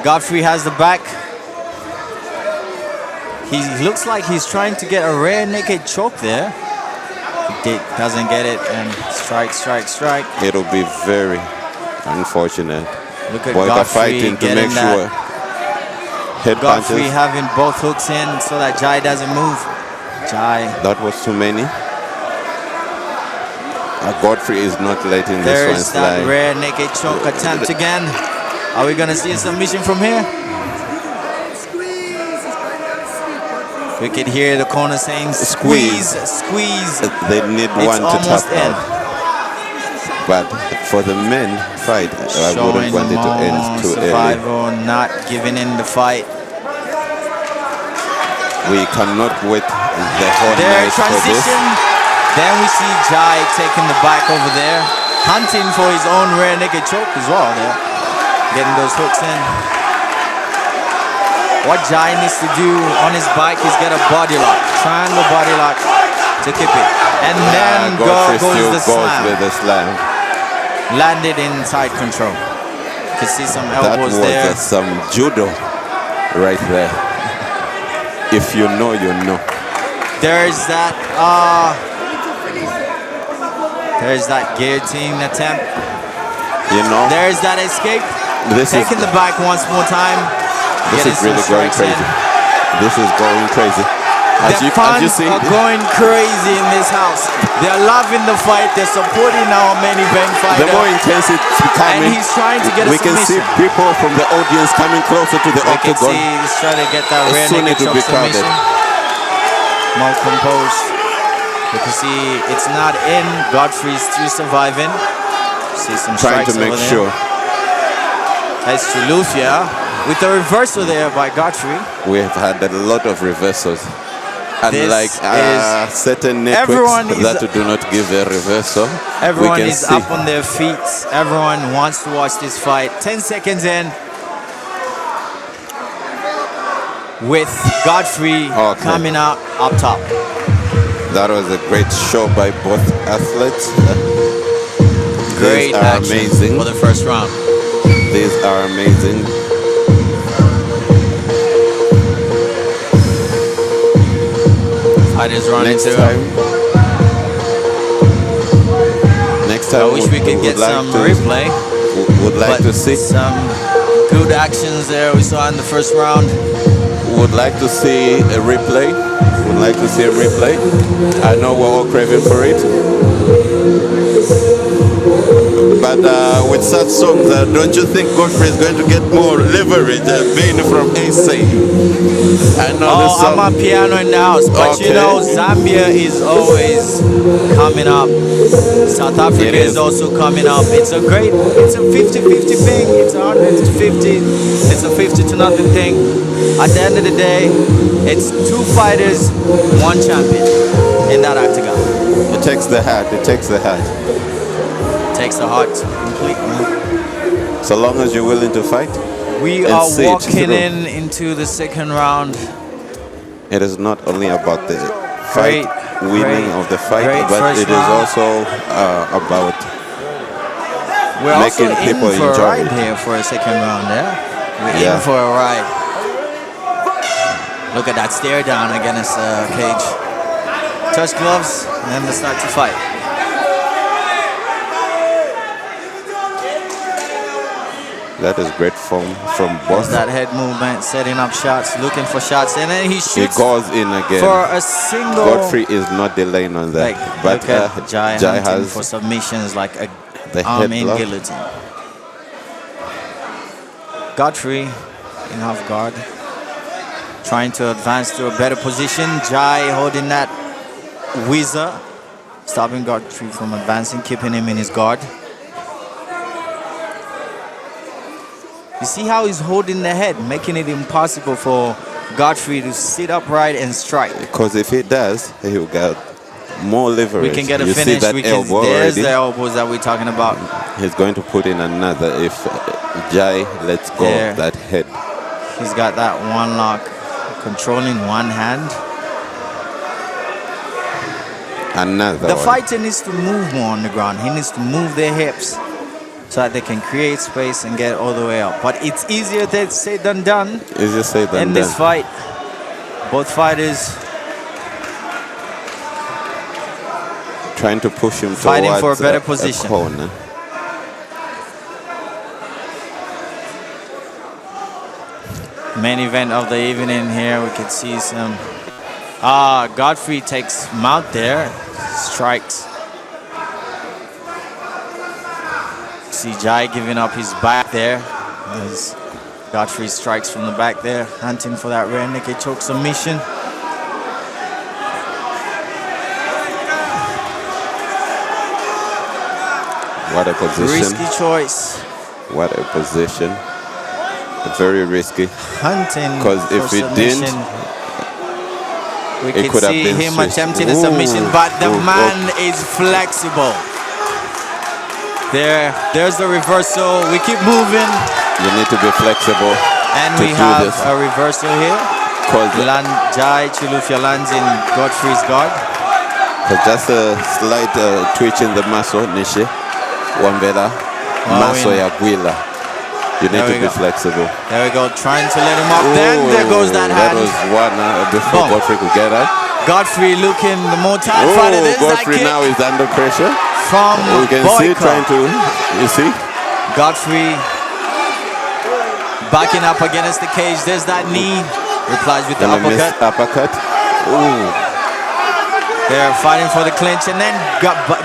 Godfrey has the back. He looks like he's trying to get a rear naked choke there. Doesn't get it, and strike, strike, strike. It'll be very unfortunate. Look at Boyka Godfrey fighting to getting make that. sure. Head Godfrey punches. having both hooks in so that Jai doesn't move. Jai. That was too many. Godfrey is not letting this one There's that slide. rare naked choke attempt again. Are we going to see a submission from here? We could hear the corner saying squeeze, squeeze. They need It's one to tap almost in. out. But for the men fight, I wouldn't want it to end more too early. survival, not giving in the fight. We cannot wait the whole There, night for this. transition. Then we see Jai taking the back over there, hunting for his own rear naked choke as well there. Getting those hooks in. What Jai needs to do on his back is get a body lock, triangle body lock to keep it. And then Godfrey goes still the goes slam. with the slam. Landed inside control. You can see some That elbows was there. some judo right there. If you know, you know. There's that guillotine attempt. You know, There's that escape. this Taking is the back once more time. this Getting is some really going strikes in. crazy. This is going crazy. As The you fans see, are going crazy in this house. They're loving the fight. They're supporting our main event fighter. the more intense it's and becoming, he's trying to get a we can see submission. people from the audience coming closer to the We can octagon. see he's trying to get that rear Soon naked it will choke be crowded. submission. More composed. You can see it's not in. Godfrey's still surviving. See some Trying strikes to make over there. sure. That's Chilufya with the reversal there by Godfrey. We have had a lot of reversals. Unlike is- certain everyone networks is- that do not give a reversal, Everyone we can is see. up on their feet. Everyone wants to watch this fight. 10 seconds in. With Godfrey Okay. coming out up top. That was a great show by both athletes. Great These are action amazing. for the first round. These are amazing. Fighters running Next to time. Next time. I wish we could get some replay. Would like But to see. some good actions there we saw in the first round. Would like to see a replay. Would like to see a replay. I know we're all craving for it. But with such songs, don't you think Godfrey is going to get more leverage being from AC? I know this Oh, song. I'm a piano in the house, but you Okay. know Zambia is always coming up. South Africa It is is. also coming up. It's a 50-50 thing. It's a 150. It's a 50 to nothing thing. At the end of the day, it's two fighters, one champion in that octagon. It takes the heart. It takes the heart. Takes the heart completely. So long as you're willing to fight, We And are see it walking through. into the second round. it is not only about the fight, winning of the fight, great but first it is round. also about We're making also people in for enjoy a ride it. here for a second round, yeah? We're Yeah. in for a ride. Look at that stare down against Cage. Touch gloves, and then they start to fight. that is great form from There's both. that head movement, setting up shots, looking for shots, and then he He shoots goes in again. for a single. Godfrey is not delaying on that, Like, but look at Jai hunting has for submissions like a the arm in headlock. guillotine. Godfrey in half guard, trying to advance to a better position. Jai holding that whizzer, stopping Godfrey from advancing, keeping him in his guard. You see how he's holding the head, making it impossible for Godfrey to sit upright and strike. Because if he does, he'll get more leverage. We can get a you see finish. that We can. elbow There's already? the elbows that we're talking about. He's going to put in another if Jai lets go There. of that head. He's got that one lock, controlling one hand. Another The one. fighter needs to move more on the ground. He needs to move their hips so that they can create space and get all the way up. But it's easier said than done Easier said than in done. this fight. Both fighters Trying to push him Fighting for a towards better position. corner. main event of the evening here. We can see some. Godfrey takes him out there, strikes. See Jai giving up his back there as Godfrey strikes from the back there, hunting for that rear naked choke submission. What a position. Risky choice, What a position. Very risky. hunting 'Cause if for he didn't, submission. We it can could have see been him switched. attempting a submission, Ooh, but the ooh, man is flexible. There's the reversal. We keep moving, You need to be flexible and to we do have this. a reversal here. 'Cause Jai Chilufya lands in Godfrey's guard. just a slight twitch in the muscle, Nishi. Wambela. Oh, Muscle in. ya Gwila. You need There to we be go. flexible. There we go, trying to let him up. Then there goes that That hand. was one before Boom. Godfrey could get up. Godfrey looking the more tired fighter. There's that Godfrey kick now is under pressure. from We can see Boyko. trying to, you see? Godfrey backing up against the cage. There's that knee. Replies with the Gonna miss uppercut. uppercut. Ooh. They're fighting for the clinch, and then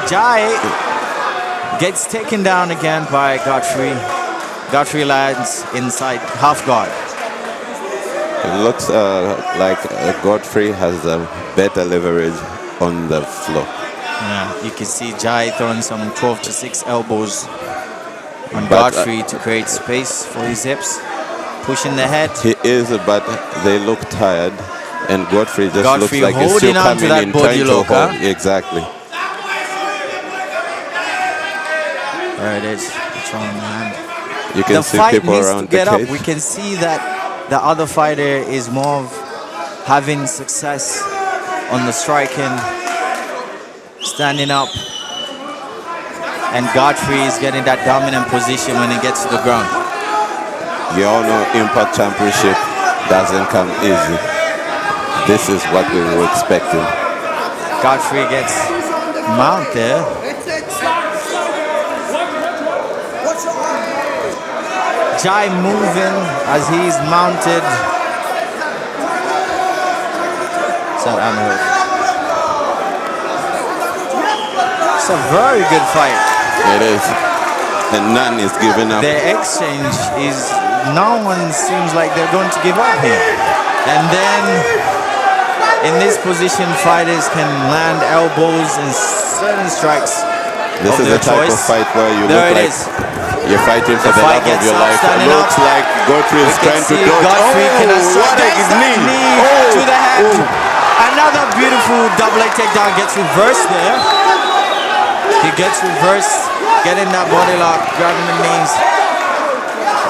Jai gets taken down again by Godfrey. Godfrey lands inside half guard. It looks like Godfrey has a better leverage on the floor. Yeah, you can see Jai throwing some 12 to 6 elbows on But, Godfrey to create space for his hips, pushing the head. He is, but they look tired, and Godfrey just Godfrey looks like he's still holding on to coming that in, body trying to lock, hold. huh? Exactly. There it is. It's on the hand. You can The see fight people needs to around get the up. cage. We can see that the other fighter is more of having success on the striking, standing up, and Godfrey is getting that dominant position when he gets to the ground. You all know Impact Championship doesn't come easy. This is what we were expecting. Godfrey gets mount there. Jai moving as he's mounted. So it's a very good fight. It is. And none is giving up. The exchange is, no one seems like they're going to give up here. And then in this position, fighters can land elbows and certain strikes. This of is their the type choice. of fight where you There look it like is. you're fighting for The the fight love of gets your up, life. It standing looks up. like Godfrey is We can trying to see dodge. Godfrey can Oh, assert what a against that knee Oh, to the head. oh. Another beautiful double leg takedown gets reversed there. He gets reversed, getting that body lock, grabbing the knees.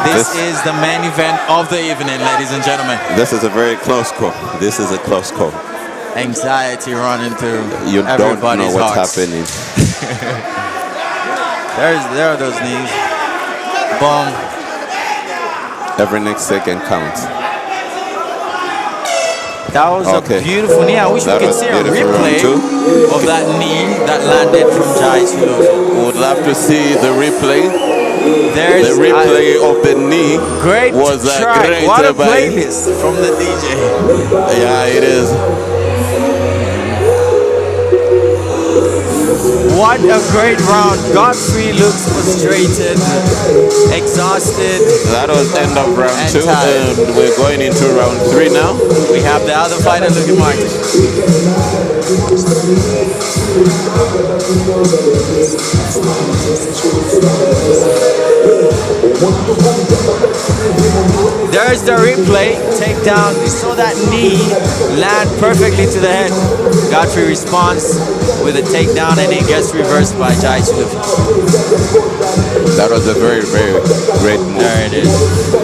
This is the main event of the evening, ladies and gentlemen. This is a very close call. This is a close call. Anxiety running through You don't everybody's know what's hearts. happening. There are those knees. Boom. Every next second counts. That was Okay. a beautiful knee. I wish That we could was see a beautiful, round replay two. of that knee that landed from Jai Chiluvi. Would love to see the replay. There's The replay of the knee a great was a track. great What a by- playlist from the DJ. Yeah, it is. What a great round. Godfrey looks frustrated, exhausted. That was end of round And 2, tired. and we're going into round 3 now. We have the other fighter looking Martin. There's the replay, takedown. You saw that knee land perfectly to the head. Godfrey responds with a takedown and it gets reversed by Jai Chiluvi. That was a very, very great move. There it is.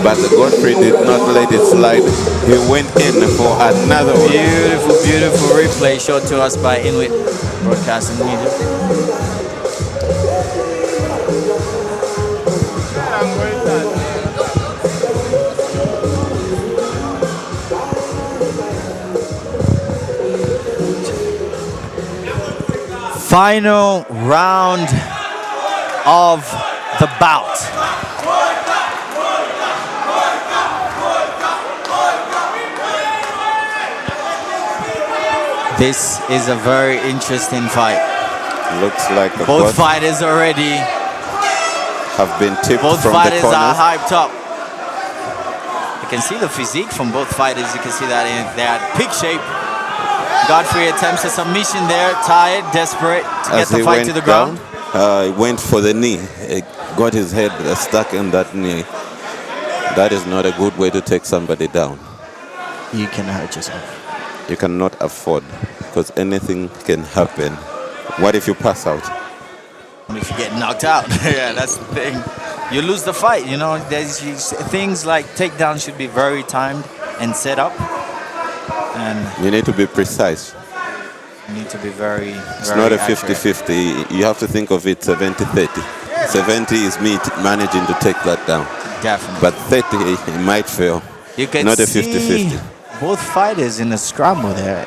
But Godfrey did not let it slide. He went in for another one. Beautiful, beautiful replay shown to us by Inuit Broadcasting Media. Final round of the bout. This is a very interesting fight. Looks like Both fighters already, have been tipped both from the fighters are corners. hyped up. You can see the physique from both fighters. You can see that they're at peak shape. Godfrey attempts a submission there, tired, desperate to get As the he fight went to the ground. down, he went for the knee. He got his head stuck in that knee. That is not a good way to take somebody down. You can hurt yourself. You cannot afford, because anything can happen. What if you pass out? If you get knocked out, yeah, that's the thing. You lose the fight. You know, there's things like takedown should be very timed and set up, and You need to be precise. you need to be very. It's not a 50-50. You have to think of it 70-30. 70 is me managing to take that down. Definitely. But 30, it might fail. You can Not a see 50-50. both fighters in a scramble there.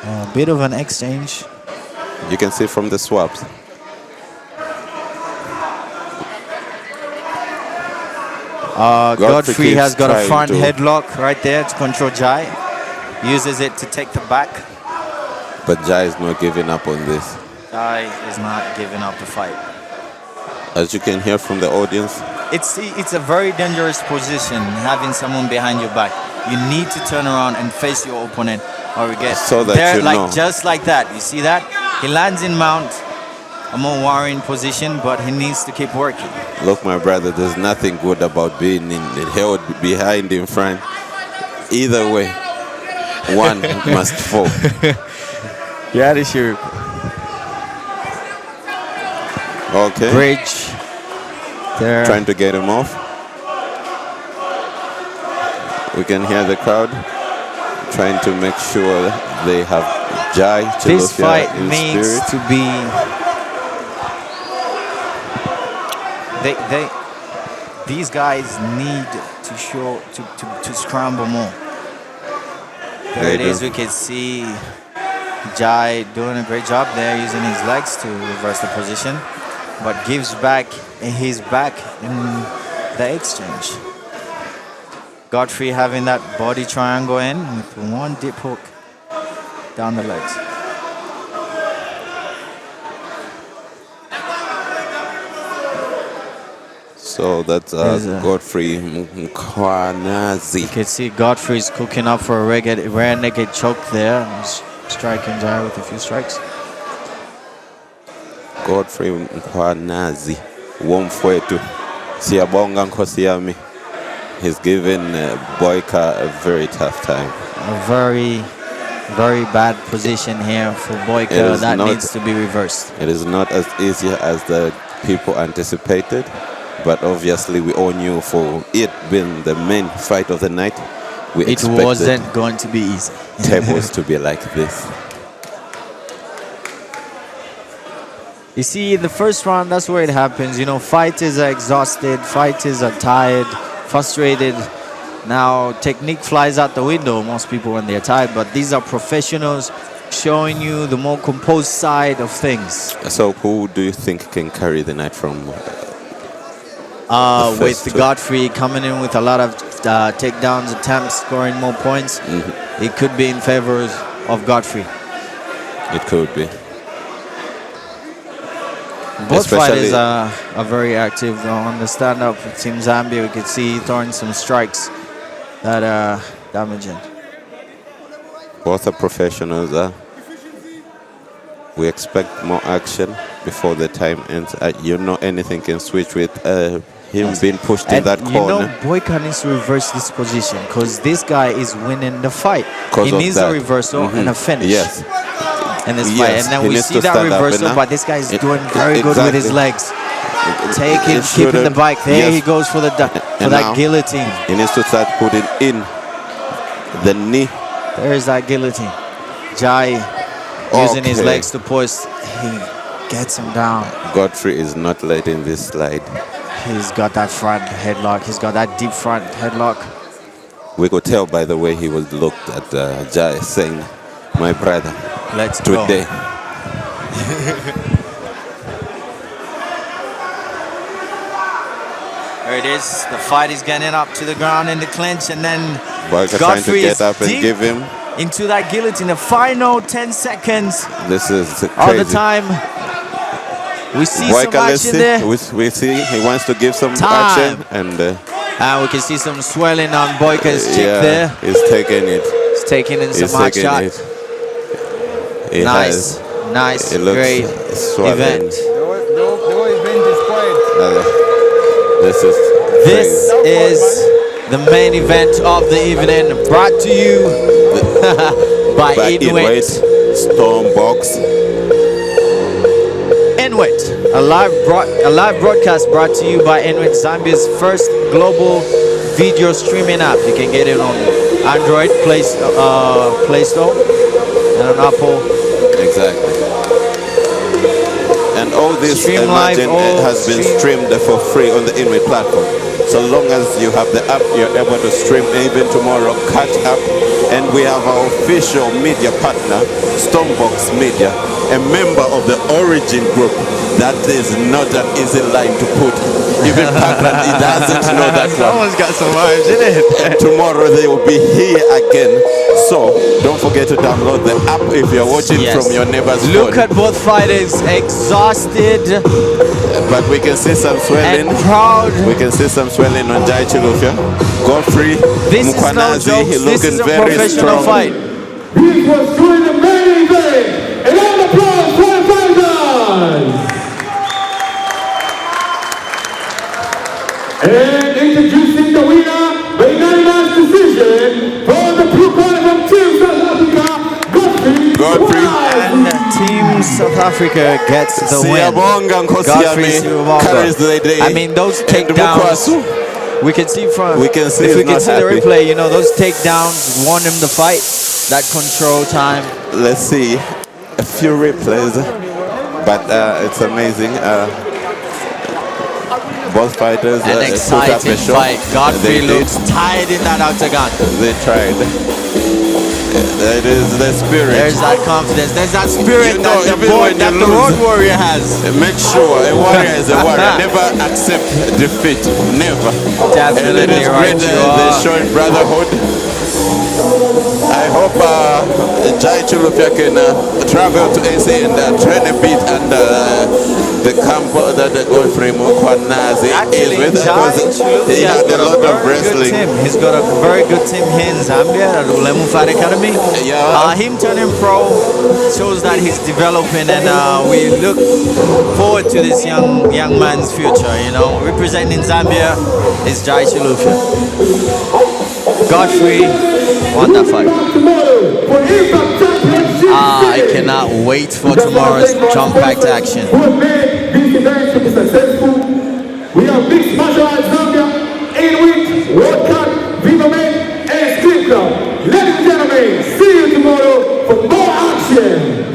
A bit of an exchange. You can see from the swaps. Godfrey keeps has got a trying front to- headlock right there to control Jai. Uses it to take the back. But Jai is not giving up on this. Jai is not giving up the fight. As you can hear from the audience, It's a very dangerous position, having someone behind your back. You need to turn around and face your opponent, or we get So that there, you like know. just like that. You see that? He lands in mount, a more worrying position, but he needs to keep working. look, my brother, there's nothing good about being held behind in front. Either way, one must fall. Yeah, this year. Okay. Bridge. There. Trying to get him off. We can hear the crowd trying to make sure they have Jai This Chilufya fight in needs spirit. to be. These guys need to show to scramble more. There it They is. do. We can see Jai doing a great job there, using his legs to reverse the position, but gives back his back in the exchange. Godfrey having that body triangle in with one dip hook down the legs. So that's There's a- Godfrey Mkhwanazi. You can see Godfrey's cooking up for a rear naked choke there. He's striking Jai with a few strikes. Godfrey Mkhwanazi Womfwetu Siyabonga Nkosi Yami. He's given Boyka a very tough time. A very, very bad position here for It Boyka. is That not- needs to be reversed. It is not as easy as the people anticipated, but obviously we all knew for it being the main fight of the night, we It expected wasn't going to be easy. tables to be like this. You see, the first round, that's where it happens. You know, fighters are exhausted, fighters are tired, frustrated. Now, technique flies out the window, most people when they're tired, but these are professionals showing you the more composed side of things. So who do you think can carry the night from With first two? Godfrey coming in with a lot of takedowns, attempts, scoring more points, it could be in favor of Godfrey. It could be. Both Especially- fighters are very active on the stand-up. Team Zambia, we could see throwing some strikes that are damaging. Both are professionals. We expect more action before the time ends. You know, anything can switch with him being pushed in And that you know, corner. Boyka needs to reverse this position because this guy is winning the fight. 'Cause He of needs that. a reversal and a finish. Yes. In this Yes, fight, and then he we needs see to that stand up reversal, enough. but this guy is doing very good with his Exactly. legs. Taking, It keeping the shouldn't- bike. There yes. he goes for And that now- guillotine. He needs to start putting in the knee. There's that guillotine. Jai using his Okay. legs to push. He gets him down. Godfrey is not letting this slide. He's got that front headlock. He's got that deep front headlock. We could tell by the way he was looked at Jai, saying, "My brother, Let's go. today." There it is. The fight is getting up to the ground in the clinch, and then Boyka trying to Godfrey get is up and deep give him. into that guillotine. The final 10 seconds This is of crazy. the time. We see Boyka, some let's action see. there. We see he wants to give some Time. action, and And we can see some swelling on Boyka's cheek yeah, there. he's taking it. He's taking in some He's hard taking shots. it. He Nice, has. nice, It looks great swollen. event. This is This crazy. is the main event of the evening, brought to you by Back in weight, Inwit. Stormbox. Inwit, a live broadcast brought to you by Inwit, Zambia's first global video streaming app. You can get it on Android Play Store and on Apple. Exactly. And all this, Stream live, imagine, all has been stream- streamed for free on the Inmate platform. So long as you have the app, you're able to stream even tomorrow, catch up. And we have our official media partner, Stormbox Media, a member of the Origin Group. That is not an easy line to put. Even Parkland, he doesn't know that one. Someone's got some vibes, isn't it? And tomorrow they will be here again. So don't forget to download the app if you're watching Yes. from your neighbor's Look phone. at both fighters exhausted But we can see some swelling. and proud. We can see some swelling on Jai Chilufya. Godfrey This is no Mukwanazi, joke. he This looking is a very professional strong. fight. This was during the main event. And round of applause for the fighters. And introducing the winner by unanimous decision for the blue corner from Team South Africa, Godfrey. And Team South Africa gets the win. Siyabonga Godfrey Nkosiyami Siyabonga. carries the day. I mean, those And takedowns. Mukwasu, We can see from. We can see if we he's can not see happy. the replay. You know, those takedowns won him the fight. That control time. let's see a few replays. But it's amazing. Both fighters An put up a exciting show. fight. Godfrey They looks tired in that octagon. They tried. That is the spirit. There's that confidence. There's that spirit You know, that, even when that you the lose- Road Warrior has. Make sure a warrior is a warrior. Never accept defeat. Never. Definitely And it is right, great you that they're are. showing brotherhood. I hope Jai Chilufya can travel to AC and train a bit under the camp that the Godfrey Mukwanazi is Actually, with. Jai Because he Chilufya had has a got lot of very good wrestling. team. He's got a very good team here in Zambia at Ulemu Fight Academy. Yeah. Him turning pro shows that he's developing, and we look forward to this young man's future. You know, representing Zambia is Jai Chilufya. Godfrey won that fight. tomorrow for Impact Championship. I cannot wait for tomorrow's jump back to action. Who have made this event to be successful. We have Mixed Martial Arts Zambia, Inuit, World Cup, Viva Men, and Scream Club. Ladies and gentlemen, see you tomorrow for more action.